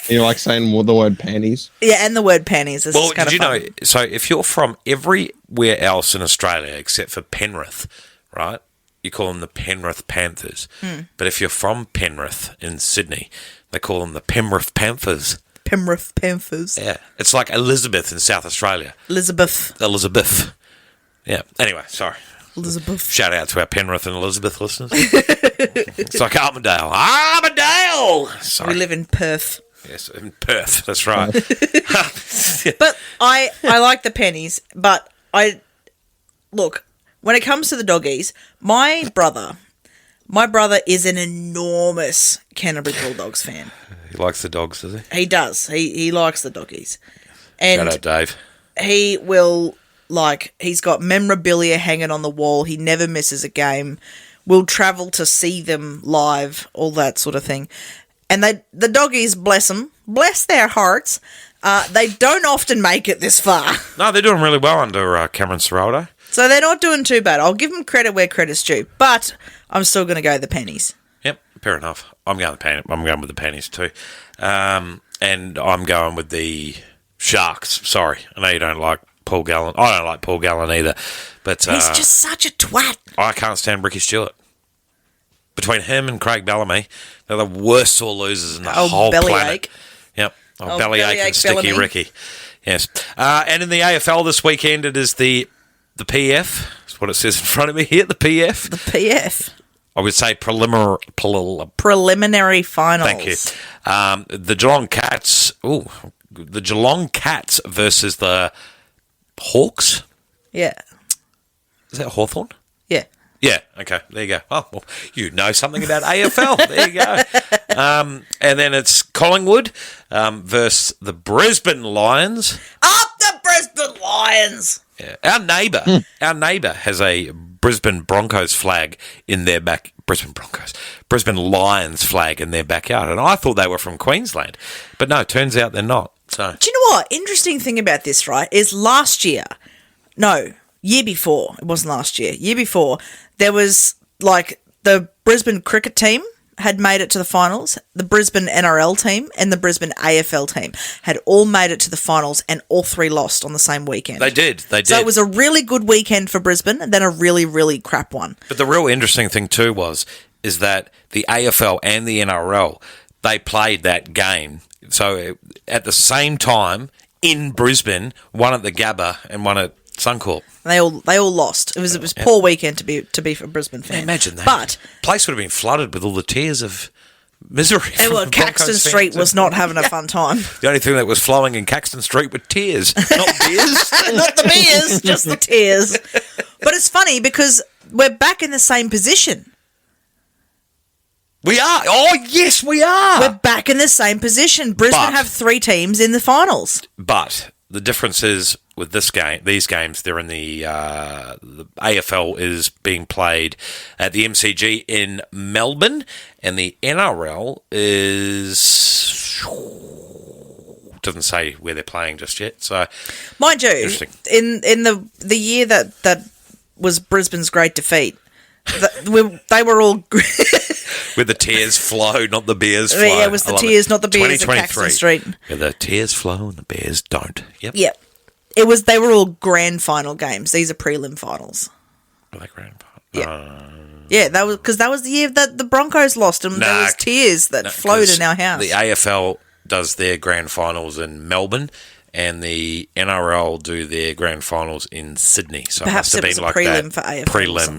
S8: You like saying the word panties?
S6: Yeah, and the word panties. This
S5: well,
S6: is kind
S5: did
S6: of
S5: you
S6: fun.
S5: know, so if you're from everywhere else in Australia except for Penrith, right, you call them the Penrith Panthers. But if you're from Penrith in Sydney, they call them the Penrith Panthers.
S6: Penrith Panthers.
S5: Yeah. It's like Elizabeth in South Australia.
S6: Elizabeth.
S5: Yeah. Anyway, sorry.
S6: Elizabeth.
S5: Shout out to our Penrith and Elizabeth listeners. It's like Armadale. Armadale! Sorry.
S6: We live in Perth.
S5: Yes, in Perth. That's right.
S6: But I like the pennies, but look, when it comes to the doggies, my brother is an enormous Canterbury Bulldogs fan.
S5: He likes the dogs, does he?
S6: He does. He likes the doggies. And
S5: Shout out, Dave.
S6: he will, he's got memorabilia hanging on the wall. He never misses a game. Will travel to see them live, all that sort of thing. And the doggies, bless them, bless their hearts, they don't often make it this far.
S5: No, they're doing really well under Cameron Ciraldo.
S6: So they're not doing too bad. I'll give them credit where credit's due, but I'm still going to go the pennies.
S5: Yep, fair enough. I'm going with the pennies too, and I'm going with the Sharks. Sorry, I know you don't like Paul Gallen. I don't like Paul Gallen either, but
S6: he's just such a twat.
S5: I can't stand Ricky Stewart. Between him and Craig Bellamy, they're the worst sore losers in the whole planet. Yep. Bellyache and Sticky
S6: Bellamy.
S5: Ricky. Yes. And in the AFL this weekend, it is the PF. That's what it says in front of me here, the PF.
S6: The PF.
S5: I would say preliminary
S6: finals.
S5: Thank you. The Geelong Cats. The Geelong Cats versus the Hawks.
S6: Yeah.
S5: Is that Hawthorn?
S6: Yeah.
S5: Yeah, okay, there you go. Oh, well, you know something about AFL. There you go. And then it's Collingwood versus the Brisbane Lions.
S6: Up the Brisbane Lions!
S5: Yeah. Our neighbour has a Brisbane Broncos flag in their Brisbane Lions flag in their backyard. And I thought they were from Queensland. But no, turns out they're not. So.
S6: Do you know what? Interesting thing about this, right, is year before, it wasn't last year, year before, there was, the Brisbane cricket team had made it to the finals, the Brisbane NRL team and the Brisbane AFL team had all made it to the finals and all three lost on the same weekend.
S5: They did.
S6: So it was a really good weekend for Brisbane and then a really, really crap one.
S5: But the real interesting thing too is that the AFL and the NRL, they played that game. So at the same time in Brisbane, one at the Gabba and one at Suncorp.
S6: They all lost. It was poor weekend to be for a Brisbane fan.
S5: Yeah, imagine that.
S6: But
S5: place would have been flooded with all the tears of misery.
S6: Well, Caxton Street was not having a fun time.
S5: The only thing that was flowing in Caxton Street were tears, not beers.
S6: Not the beers, just the tears. But it's funny because we're back in the same position.
S5: We are. Oh, yes, we are.
S6: We're back in the same position. Brisbane have three teams in the finals.
S5: But the difference is with these games, they're in the AFL is being played at the MCG in Melbourne, and the NRL doesn't say where they're playing just yet. So,
S6: mind you, in the year that was Brisbane's great defeat, they were all
S5: where the tears flow, not the beers flow.
S6: Yeah, it was the tears, not the beers at Caxton Street.
S5: Where the tears flow and the beers don't. Yep.
S6: Yep. They were all grand final games. These are prelim finals.
S5: Were they grand final?
S6: Yeah. Yeah, that was the year that the Broncos lost and there was tears that flowed in our house.
S5: The AFL does their grand finals in Melbourne and the NRL do their grand finals in Sydney. So
S6: perhaps
S5: it must
S6: it was
S5: have
S6: a
S5: been
S6: prelim
S5: like
S6: for
S5: that
S6: AFL.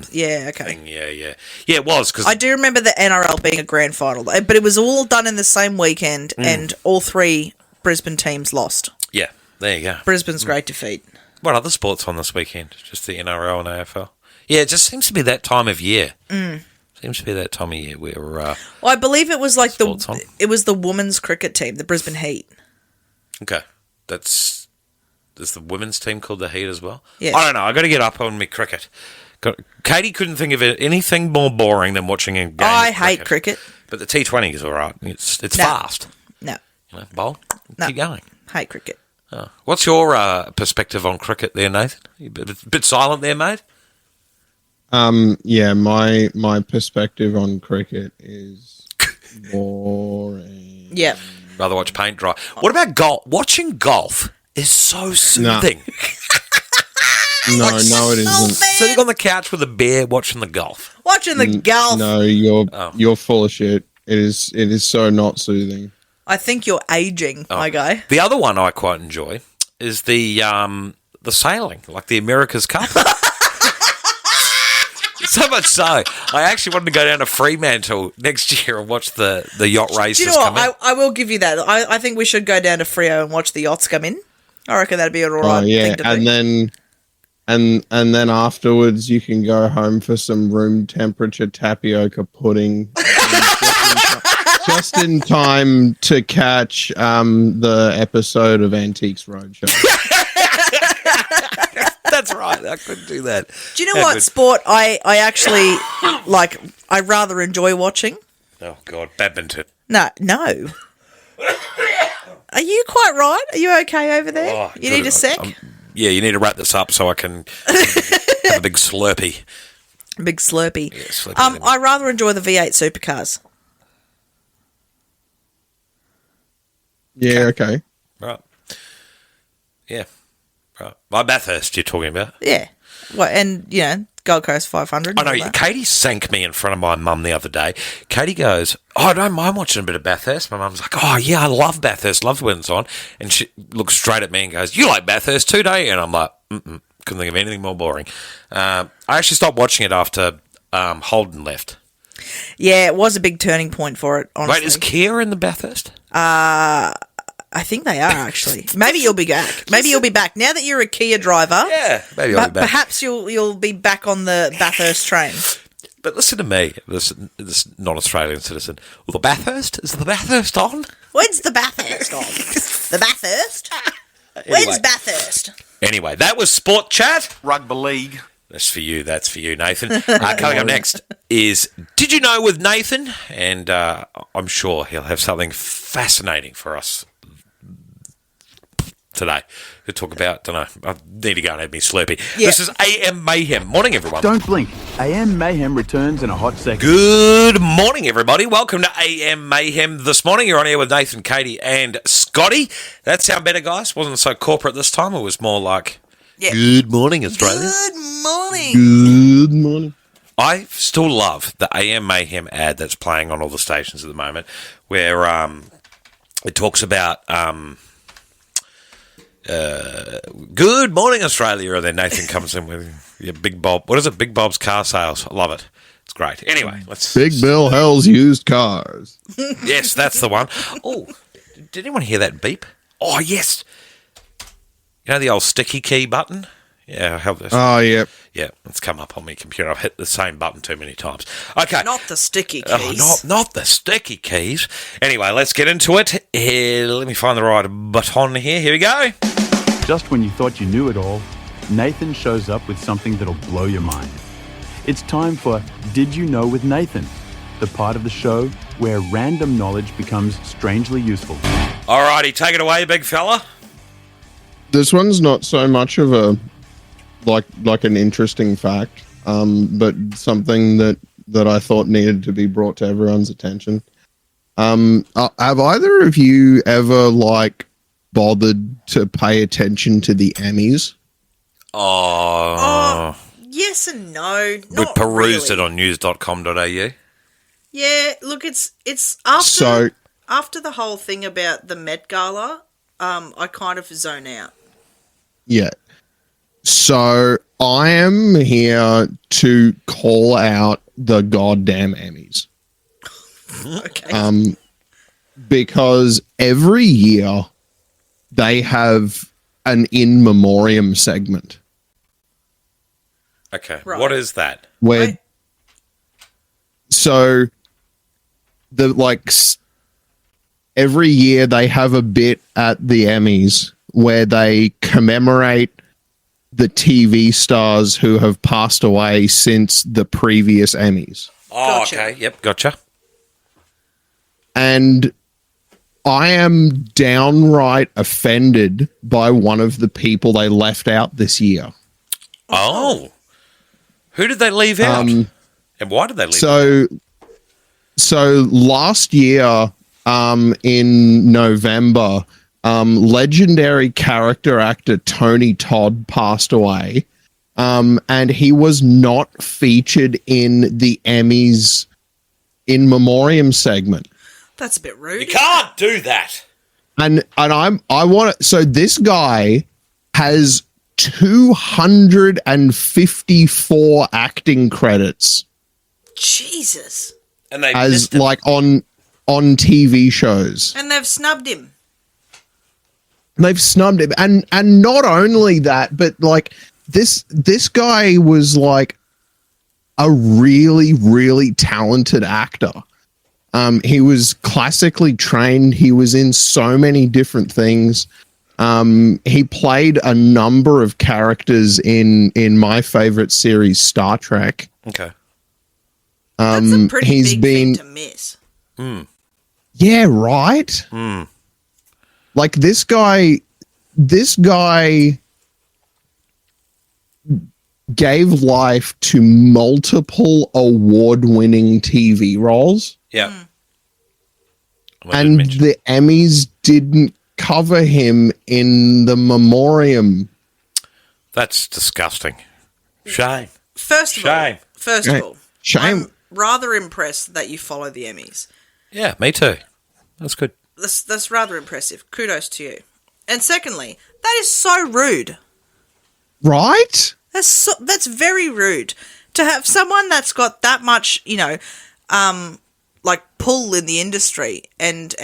S5: Prelim.
S6: Yeah, okay.
S5: Thing. Yeah, it was. Cause
S6: I do remember the NRL being a grand final, but it was all done in the same weekend and all three Brisbane teams lost.
S5: Yeah, there you go.
S6: Brisbane's great defeat.
S5: What other sports on this weekend? Just the NRL and AFL? Yeah, it just seems to be that time of year. Seems to be that time of year where...
S6: well, I believe it was it was the women's cricket team, the Brisbane Heat.
S5: Okay. Is the women's team called the Heat as well?
S6: Yeah.
S5: I don't know. I got to get up on me cricket. Katie couldn't think of anything more boring than watching a game.
S6: I hate cricket.
S5: But the T20 is all right. It's fast.
S6: No.
S5: Bowl.
S6: No.
S5: Keep going.
S6: Hate cricket.
S5: What's your perspective on cricket there, Nathan? You a bit silent there, mate?
S8: Yeah, my perspective on cricket is boring.
S6: Yeah.
S5: Rather watch paint dry. What about golf? Watching golf is so soothing.
S8: No, it isn't.
S5: Sitting on the couch with a beer watching the golf.
S6: Watching the golf.
S8: No, you're full of shit. It is so not soothing.
S6: I think you're aging, my guy.
S5: The other one I quite enjoy is the sailing, like the America's Cup. So much so, I actually wanted to go down to Fremantle next year and watch the yacht races.
S6: Do you know
S5: come in.
S6: what? I will give you that. I think we should go down to Freo and watch the yachts come in. I reckon that'd be an alright thing to do.
S8: And then afterwards you can go home for some room temperature tapioca pudding. Just in time to catch the episode of Antiques Roadshow.
S5: That's right. I couldn't do that.
S6: Do you know what sport I actually like? I rather enjoy watching.
S5: Oh God, badminton.
S6: No. Are you quite right? Are you okay over there?
S5: Oh,
S6: you need a sec.
S5: Yeah, you need to wrap this up so I can have a big slurpee.
S6: Big slurpee.
S5: Yeah, slurpee.
S6: I rather enjoy the V8 supercars.
S8: Yeah, okay.
S5: Right. Yeah. Right. My Bathurst you're talking about.
S6: Yeah. Well, and, Gold Coast 500.
S5: I know. Katie sank me in front of my mum the other day. Katie goes, I don't mind watching a bit of Bathurst. My mum's like, oh, yeah, I love Bathurst. Love when it's on. And she looks straight at me and goes, you like Bathurst too, don't you? And I'm like, couldn't think of anything more boring. I actually stopped watching it after Holden left.
S6: Yeah, it was a big turning point for it, honestly.
S5: Wait, is Kia in the Bathurst?
S6: I think they are, actually. Maybe you'll be back. Maybe you'll be back. Now that you're a Kia driver,
S5: Yeah, maybe I'll be back.
S6: perhaps you'll be back on the Bathurst train.
S5: But listen to me, this non-Australian citizen. Well, the Bathurst? Is the Bathurst on?
S6: When's the Bathurst on? The Bathurst? When's Bathurst?
S5: Anyway, that was Sport Chat.
S3: Rugby league.
S5: That's for you, Nathan. Coming up next is Did You Know with Nathan? And I'm sure he'll have something fascinating for us today to talk about. Don't know. I need to go and have me Slurpee.
S6: Yeah.
S5: This is AM Mayhem. Morning, everyone.
S7: Don't blink. AM Mayhem returns in a hot second.
S5: Good morning, everybody. Welcome to AM Mayhem this morning. You're on here with Nathan, Kaite, and Scotty. That sound better, guys? Wasn't so corporate this time. It was more like, Good morning, Australia.
S6: Good morning.
S8: Good morning.
S5: I still love the AM Mayhem ad that's playing on all the stations at the moment, where it talks about good morning, Australia, and then Nathan comes in with Big Bob. What is it? Big Bob's Car Sales. I love it. It's great. Anyway, let's.
S8: Big Bill Hell's used cars.
S5: Yes, that's the one. Oh, did anyone hear that beep? Oh, yes. You know the old sticky key button? Yeah, I have this.
S8: Oh, yeah.
S5: Yeah, it's come up on my computer. I've hit the same button too many times. Okay.
S6: Not the sticky keys.
S5: Oh, not the sticky keys. Anyway, let's get into it. Let me find the right button here. Here we go.
S7: Just when you thought you knew it all, Nathan shows up with something that'll blow your mind. It's time for Did You Know with Nathan, the part of the show where random knowledge becomes strangely useful.
S5: Alrighty, take it away, big fella.
S8: This one's not so much of a like an interesting fact, but something that I thought needed to be brought to everyone's attention. Have either of you ever bothered to pay attention to the Emmys?
S5: Oh,
S6: yes and no.
S5: we perused it on news.com.au.
S6: Yeah, look, it's after the whole thing about the Met Gala, I kind of zone out.
S8: Yeah. So I am here to call out the goddamn Emmys.
S6: Okay.
S8: Because every year they have an in memoriam segment.
S5: Okay,
S6: Right.
S5: what is that?
S8: Where so every year they have a bit at the Emmys where they commemorate the TV stars who have passed away since the previous Emmys.
S5: Oh,
S6: Gotcha.
S5: okay, yep, gotcha.
S8: And I am downright offended by one of the people they left out this year.
S5: Oh. Who did they leave out? And why did they leave out?
S8: So last year, in November, legendary character actor Tony Todd passed away, and he was not featured in the Emmys in memoriam segment.
S6: That's a bit rude.
S5: You can't do that.
S8: And I want to. So this guy has 254 acting credits.
S6: Jesus.
S5: And they
S8: as like on TV shows.
S6: And they've snubbed him.
S8: They've snubbed him, and not only that, but like this guy was like a really, really talented actor. He was classically trained. He was in so many different things. He played a number of characters in my favorite series, Star Trek.
S5: Okay.
S6: That's a pretty big thing to miss.
S8: Yeah, right? Like this guy gave life to multiple award-winning TV roles.
S5: Yeah.
S8: And the Emmys didn't cover him in the memoriam.
S5: That's disgusting. Shame.
S6: First of all,
S8: Shame.
S6: I'm rather impressed that you follow the Emmys.
S5: Yeah, me too. That's good.
S6: That's rather impressive. Kudos to you. And secondly, that is so rude.
S8: Right?
S6: That's very rude to have someone that's got that much, like pull in the industry and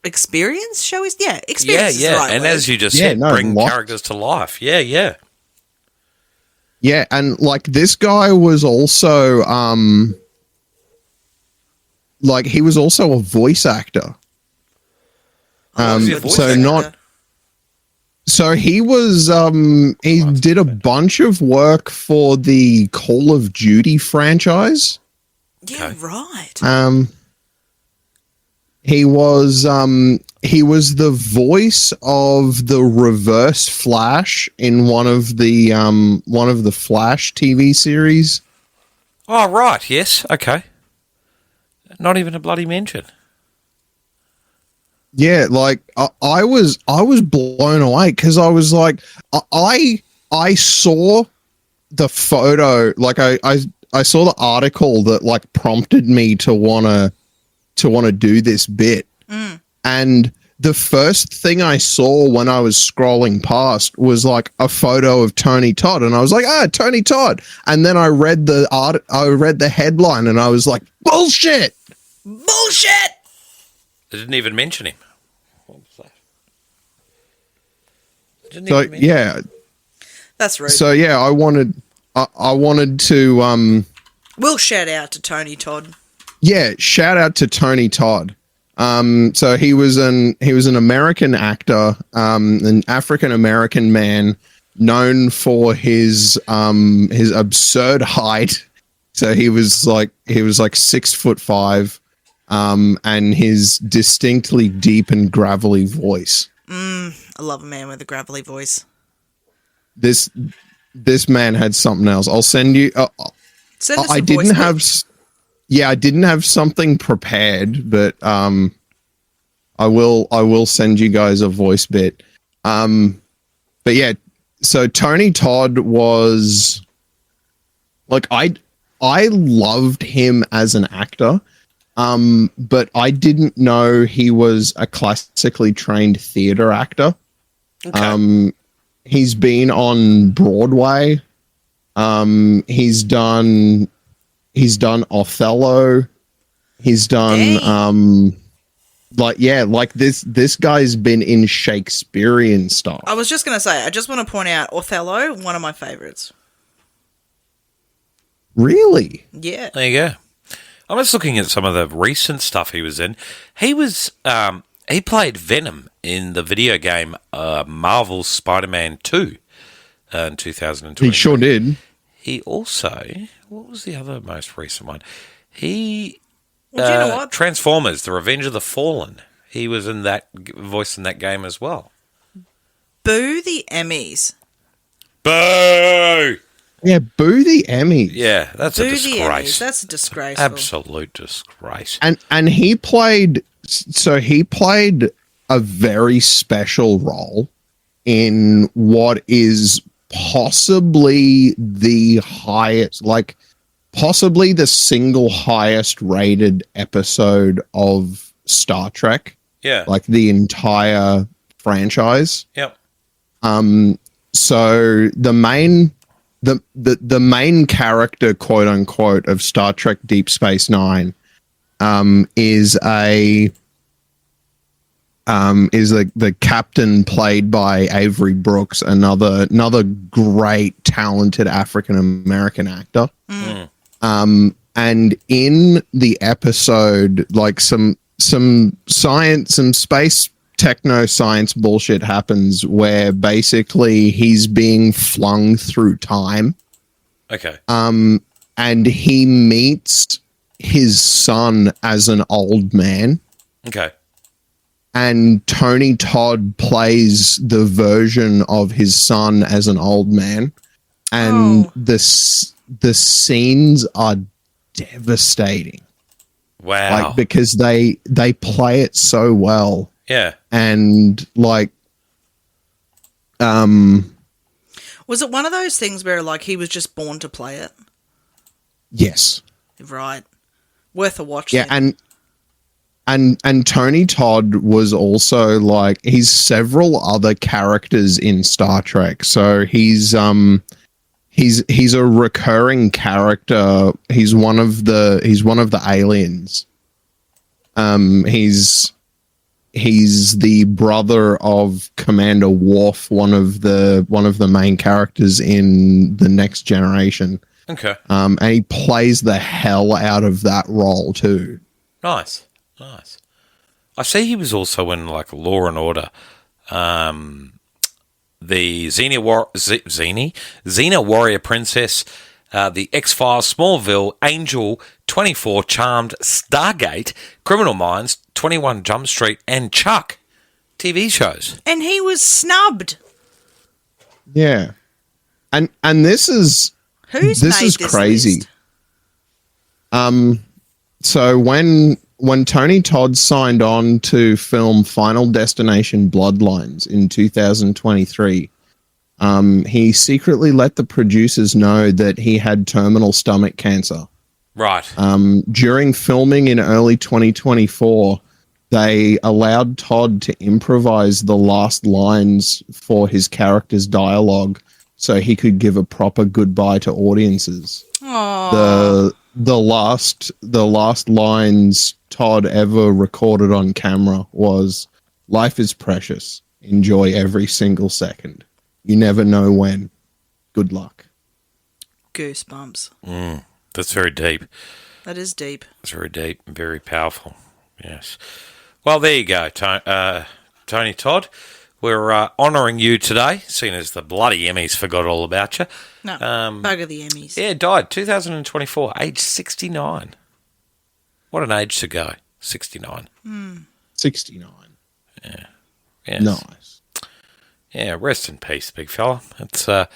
S6: experience. Experience. Is the right
S5: and
S6: word.
S5: as you just said, bring characters to life. Yeah.
S8: Yeah, and like this guy was also like he was also a voice actor. So he was he did a bunch of work for the Call of Duty franchise.
S6: Yeah, right.
S8: He was the voice of the Reverse Flash in one of the Flash TV series.
S5: Oh, right. Yes. Okay. Not even a bloody mention.
S8: Yeah, like I was blown away because I was like, I saw the photo, like I saw the article that like prompted me to wanna do this bit, and the first thing I saw when I was scrolling past was like a photo of Tony Todd, and I was like, Tony Todd, and then I read the headline, and I was like, bullshit.
S5: They didn't even mention him. What was that?
S8: So yeah,
S6: that's rude.
S8: So yeah, I wanted to
S6: We'll shout out to Tony Todd.
S8: Yeah, shout out to Tony Todd. So he was an American actor, an African American man known for his absurd height. So he was like 6'5", and his distinctly deep and gravelly voice.
S6: I love a man with a gravelly voice.
S8: This man had something else. I'll send you.
S6: Send us
S8: I didn't have. Yeah, I didn't have something prepared, but I will send you guys a voice bit. But yeah, so Tony Todd was like I loved him as an actor, but I didn't know he was a classically trained theater actor. Okay. He's been on Broadway. He's done Othello. He's done this guy's been in Shakespearean stuff.
S6: I was just going to say, I just want to point out Othello, one of my favorites.
S8: Really?
S6: Yeah.
S5: There you go. I'm just looking at some of the recent stuff he was in. He was he played Venom in the video game Marvel's Spider-Man 2 in 2020.
S8: He sure did.
S5: He also, what was the other most recent one? He
S6: Well, do you know what?
S5: Transformers: The Revenge of the Fallen. He was in that voice in that game as well.
S6: Boo the Emmys.
S5: Boo!
S8: Yeah, boo the Emmys.
S5: Yeah, that's a
S6: Boo the Emmys.
S5: disgrace.
S6: That's disgraceful.
S5: Absolute disgrace.
S8: And he played a very special role in what is possibly the highest, like possibly the single highest rated episode of Star Trek.
S5: Yeah.
S8: Like the entire franchise.
S5: Yep.
S8: So the main character, quote unquote, of Star Trek Deep Space Nine is the captain, played by Avery Brooks, another great talented African American actor. And in the episode, like some science, some space techno science bullshit happens where basically he's being flung through time.
S5: Okay.
S8: And he meets his son as an old man.
S5: Okay.
S8: And Tony Todd plays the version of his son as an old man. And the scenes are devastating.
S5: Wow.
S8: Like, because they play it so well.
S5: Yeah.
S8: And like,
S6: Was it one of those things where like he was just born to play it?
S8: yes.
S6: Right. Worth a watch.
S8: Yeah.
S6: then.
S8: And Tony Todd was also like, he's several other characters in Star Trek. So he's a recurring character. He's one of the aliens. He's the brother of Commander Worf, one of the main characters in The Next Generation.
S5: Okay.
S8: And he plays the hell out of that role too.
S5: Nice. I see he was also in like Law and Order, the Xena Warrior Princess, the X-Files, Smallville, Angel, 24, Charmed, Stargate, Criminal Minds, 21 Jump Street, and Chuck TV shows.
S6: And he was snubbed.
S8: Yeah. And this is
S6: Who's
S8: this
S6: made
S8: is
S6: this
S8: crazy.
S6: list?
S8: So when Tony Todd signed on to film Final Destination Bloodlines in 2023, he secretly let the producers know that he had terminal stomach cancer.
S5: Right.
S8: During filming in early 2024, they allowed Todd to improvise the last lines for his character's dialogue so he could give a proper goodbye to audiences.
S6: Aww.
S8: The last lines Todd ever recorded on camera was, "Life is precious. Enjoy every single second. You never know when. Good luck."
S6: Goosebumps.
S5: That's very deep.
S6: That is deep.
S5: It's very deep and very powerful. Yes. Well, there you go, Tony Todd. We're honouring you today, seeing as the bloody Emmys forgot all about you.
S6: No, bugger the Emmys.
S5: Yeah, died 2024, age 69. What an age to go, 69.
S8: 69.
S5: Yeah. Yes.
S8: Nice.
S5: Yeah, rest in peace, big fella. It's like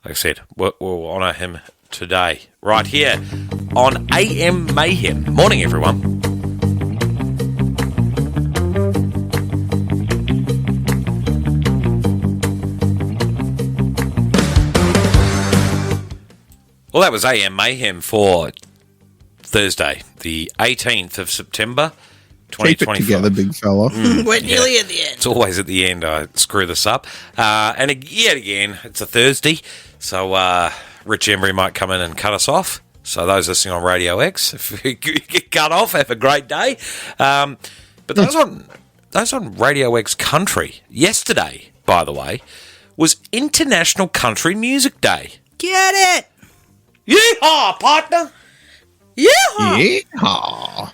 S5: I said, we'll honour him today, right here on AM Mayhem. Morning, everyone. Well, that was AM Mayhem for Thursday, the 18th of September,
S8: Keep it
S5: 2025.
S8: together, big fella.
S6: We're nearly at the end.
S5: It's always at the end I screw this up. And yet again, it's a Thursday, so Rich Embry might come in and cut us off. So those listening on Radio X, if you get cut off, have a great day. But those on Radio X Country, yesterday, by the way, was International Country Music Day.
S6: Get it.
S5: Yeehaw, partner!
S6: Yeah.
S8: Yeehaw.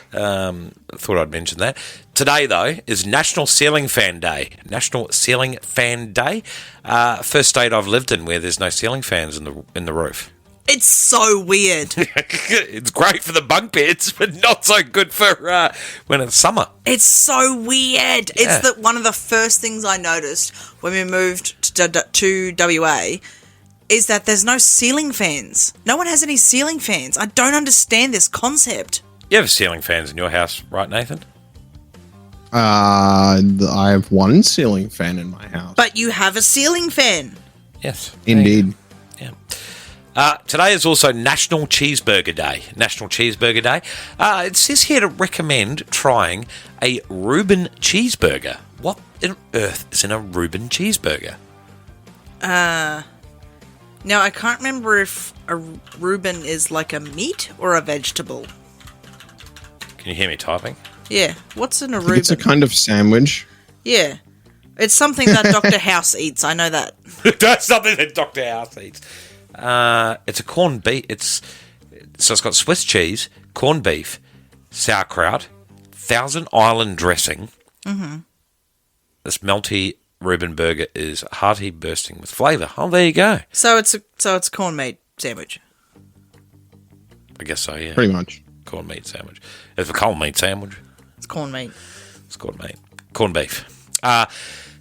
S5: Thought I'd mention that. Today, though, is National Ceiling Fan Day. National Ceiling Fan Day. First state I've lived in where there's no ceiling fans in the roof.
S6: It's so weird.
S5: It's great for the bunk beds, but not so good for when it's summer.
S6: It's so weird.
S5: Yeah.
S6: It's one of the first things I noticed when we moved to WA is that there's no ceiling fans. No one has any ceiling fans. I don't understand this concept.
S5: You have ceiling fans in your house, right, Nathan?
S8: I have one ceiling fan in my house.
S6: But you have a ceiling fan.
S5: Yes.
S8: Indeed.
S5: Yeah. Today is also National Cheeseburger Day. National Cheeseburger Day. It says here to recommend trying a Reuben cheeseburger. What on earth is in a Reuben cheeseburger?
S6: Now, I can't remember if a Reuben is like a meat or a vegetable.
S5: Can you hear me typing?
S6: Yeah. What's in a
S8: I think
S6: Reuben?
S8: it's a kind of sandwich.
S6: Yeah. It's something that Dr. House eats. I know that.
S5: That's something that Dr. House eats. It's a corned beef. It's got Swiss cheese, corned beef, sauerkraut, Thousand Island dressing. Mm-hmm. This melty Reuben burger is hearty, bursting with flavour. Oh, there you go.
S6: So it's a corned meat sandwich.
S5: I guess so. Yeah,
S8: Pretty much.
S5: corned meat sandwich. It's a corned meat sandwich.
S6: It's corned meat.
S5: It's corned meat, corned beef.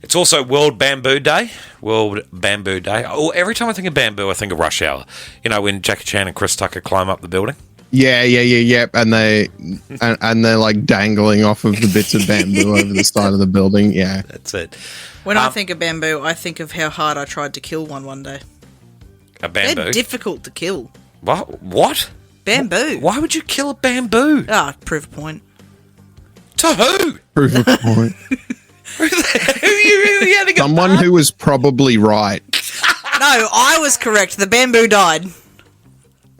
S5: It's also World Bamboo Day. World Bamboo Day. Oh, every time I think of bamboo, I think of Rush Hour. You know, when Jackie Chan and Chris Tucker climb up the building.
S8: Yeah. And they're like dangling off of the bits of bamboo over the side of the building. Yeah.
S5: That's it.
S6: When I think of bamboo, I think of how hard I tried to kill one day.
S5: A bamboo.
S6: They're difficult to kill.
S5: What?
S6: Bamboo.
S5: Why would you kill a bamboo?
S6: Prove a point.
S5: To who?
S8: Proof of point.
S5: who you had to go
S8: Someone who was probably right.
S6: No, I was correct. The bamboo died.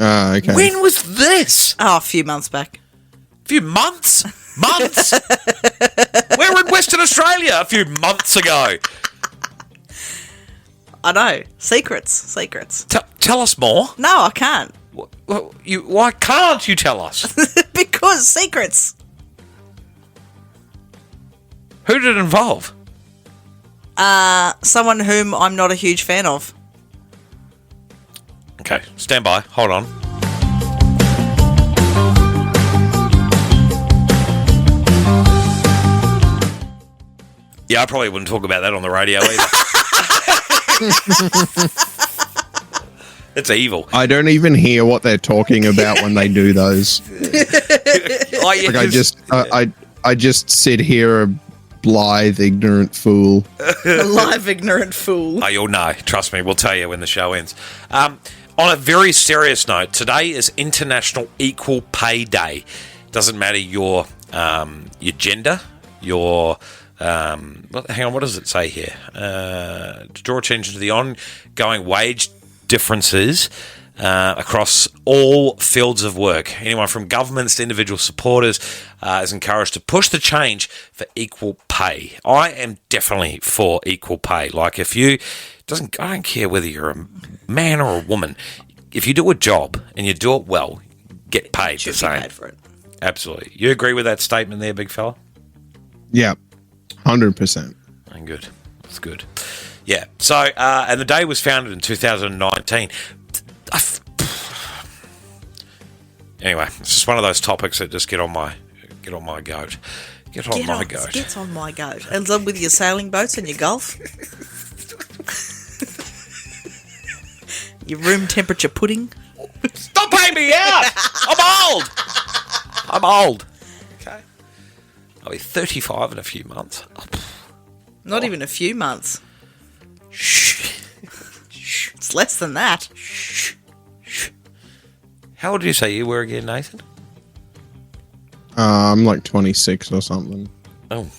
S8: Okay.
S5: When was this?
S6: A few months back.
S5: A few months? Months? We're in Western Australia a few months ago.
S6: I know. Secrets.
S5: Tell us more.
S6: No, I can't.
S5: Why can't you tell us?
S6: Because secrets.
S5: Who did it involve?
S6: Someone whom I'm not a huge fan of.
S5: Okay, stand by. Hold on. Yeah, I probably wouldn't talk about that on the radio either. It's evil.
S8: I don't even hear what they're talking about when they do those.
S5: Oh, yeah,
S8: Like I just sit here a blithe, ignorant fool.
S6: A live ignorant fool.
S5: Oh, you'll know. Trust me, we'll tell you when the show ends. On a very serious note, today is International Equal Pay Day. Doesn't matter your gender, your... hang on, what does it say here? To draw attention to the ongoing wage differences across all fields of work. Anyone from governments to individual supporters is encouraged to push the change for equal pay. I am definitely for equal pay. Like I don't care whether you're a man or a woman. If you do a job and you do it well, get paid the same.
S6: Paid for it.
S5: Absolutely. You agree with that statement there, big fella?
S8: Yeah, 100%.
S5: Good. That's good. Yeah. So, and the day was founded in 2019. Anyway, it's just one of those topics that just get on my goat. Get on my goat.
S6: Gets on my goat. And with your sailing boats and your golf. Your room temperature pudding.
S5: Stop paying me out! I'm old. Okay. I'll be 35 in a few months.
S6: Not even a few months.
S5: Shh.
S6: It's less than that.
S5: How old did you say you were again, Nathan?
S8: I'm like 26 or something.
S5: Oh.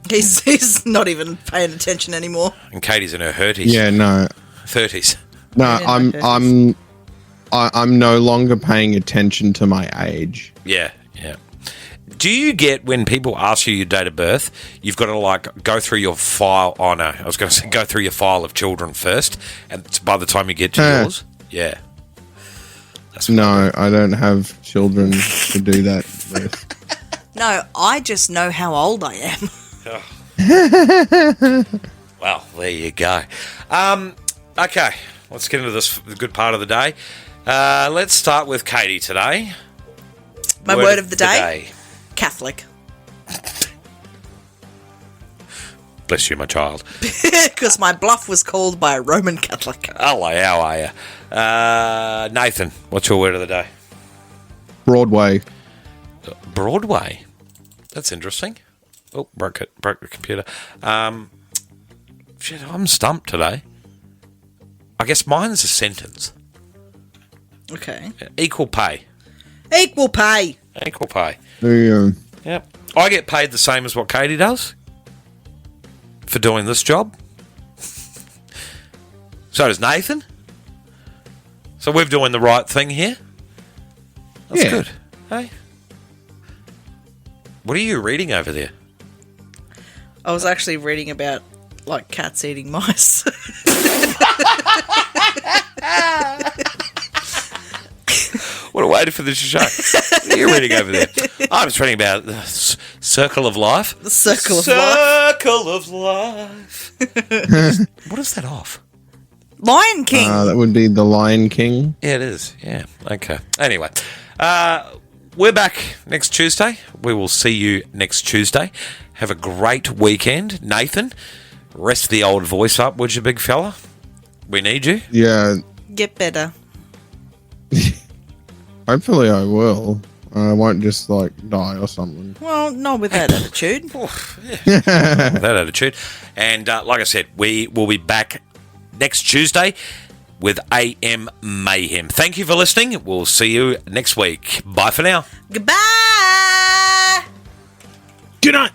S6: He's not even paying attention anymore.
S5: And Katie's in her 30s.
S8: Yeah, no.
S5: 30s.
S8: No,
S6: Yeah,
S8: I'm no longer paying attention to my age.
S5: Yeah. Do you get when people ask you your date of birth, you've got to like go through your file? Oh no, I was going to say go through your file of children first, and by the time you get to yours, yeah.
S8: No, I don't have children to do that with.
S6: No, I just know how old I am.
S5: Well, there you go. Okay, let's get into the good part of the day. Let's start with Kaite today.
S6: My word of the day? Catholic.
S5: Bless you, my child.
S6: Because my bluff was called by a Roman Catholic.
S5: Hello, how are you? Nathan, what's your word of the day?
S8: Broadway.
S5: Broadway. That's interesting. Oh, broke the computer. Shit, I'm stumped today. I guess mine's a sentence.
S6: Okay.
S5: Equal pay.
S6: Equal pay.
S5: Equal pay.
S8: Yeah.
S5: Yep. I get paid the same as what Katie does for doing this job. So does Nathan. So we're doing the right thing here. That's good. Hey. What are you reading over there?
S6: I was actually reading about, like, cats eating mice.
S5: What a way for this show. What are you reading over there? I was reading about the circle of life.
S6: The circle of
S5: life. What is that off?
S6: Lion King.
S8: That would be The Lion King.
S5: Yeah, it is. Yeah. Okay. Anyway, we're back next Tuesday. We will see you next Tuesday. Have a great weekend. Nathan, rest the old voice up, would you, big fella? We need you.
S8: Yeah.
S6: Get better.
S8: Hopefully I will. I won't just, like, die or something.
S6: Well, not with that attitude.
S5: That attitude. And like I said, we will be back next Tuesday with AM Mayhem. Thank you for listening. We'll see you next week. Bye for now.
S6: Goodbye.
S8: Good night.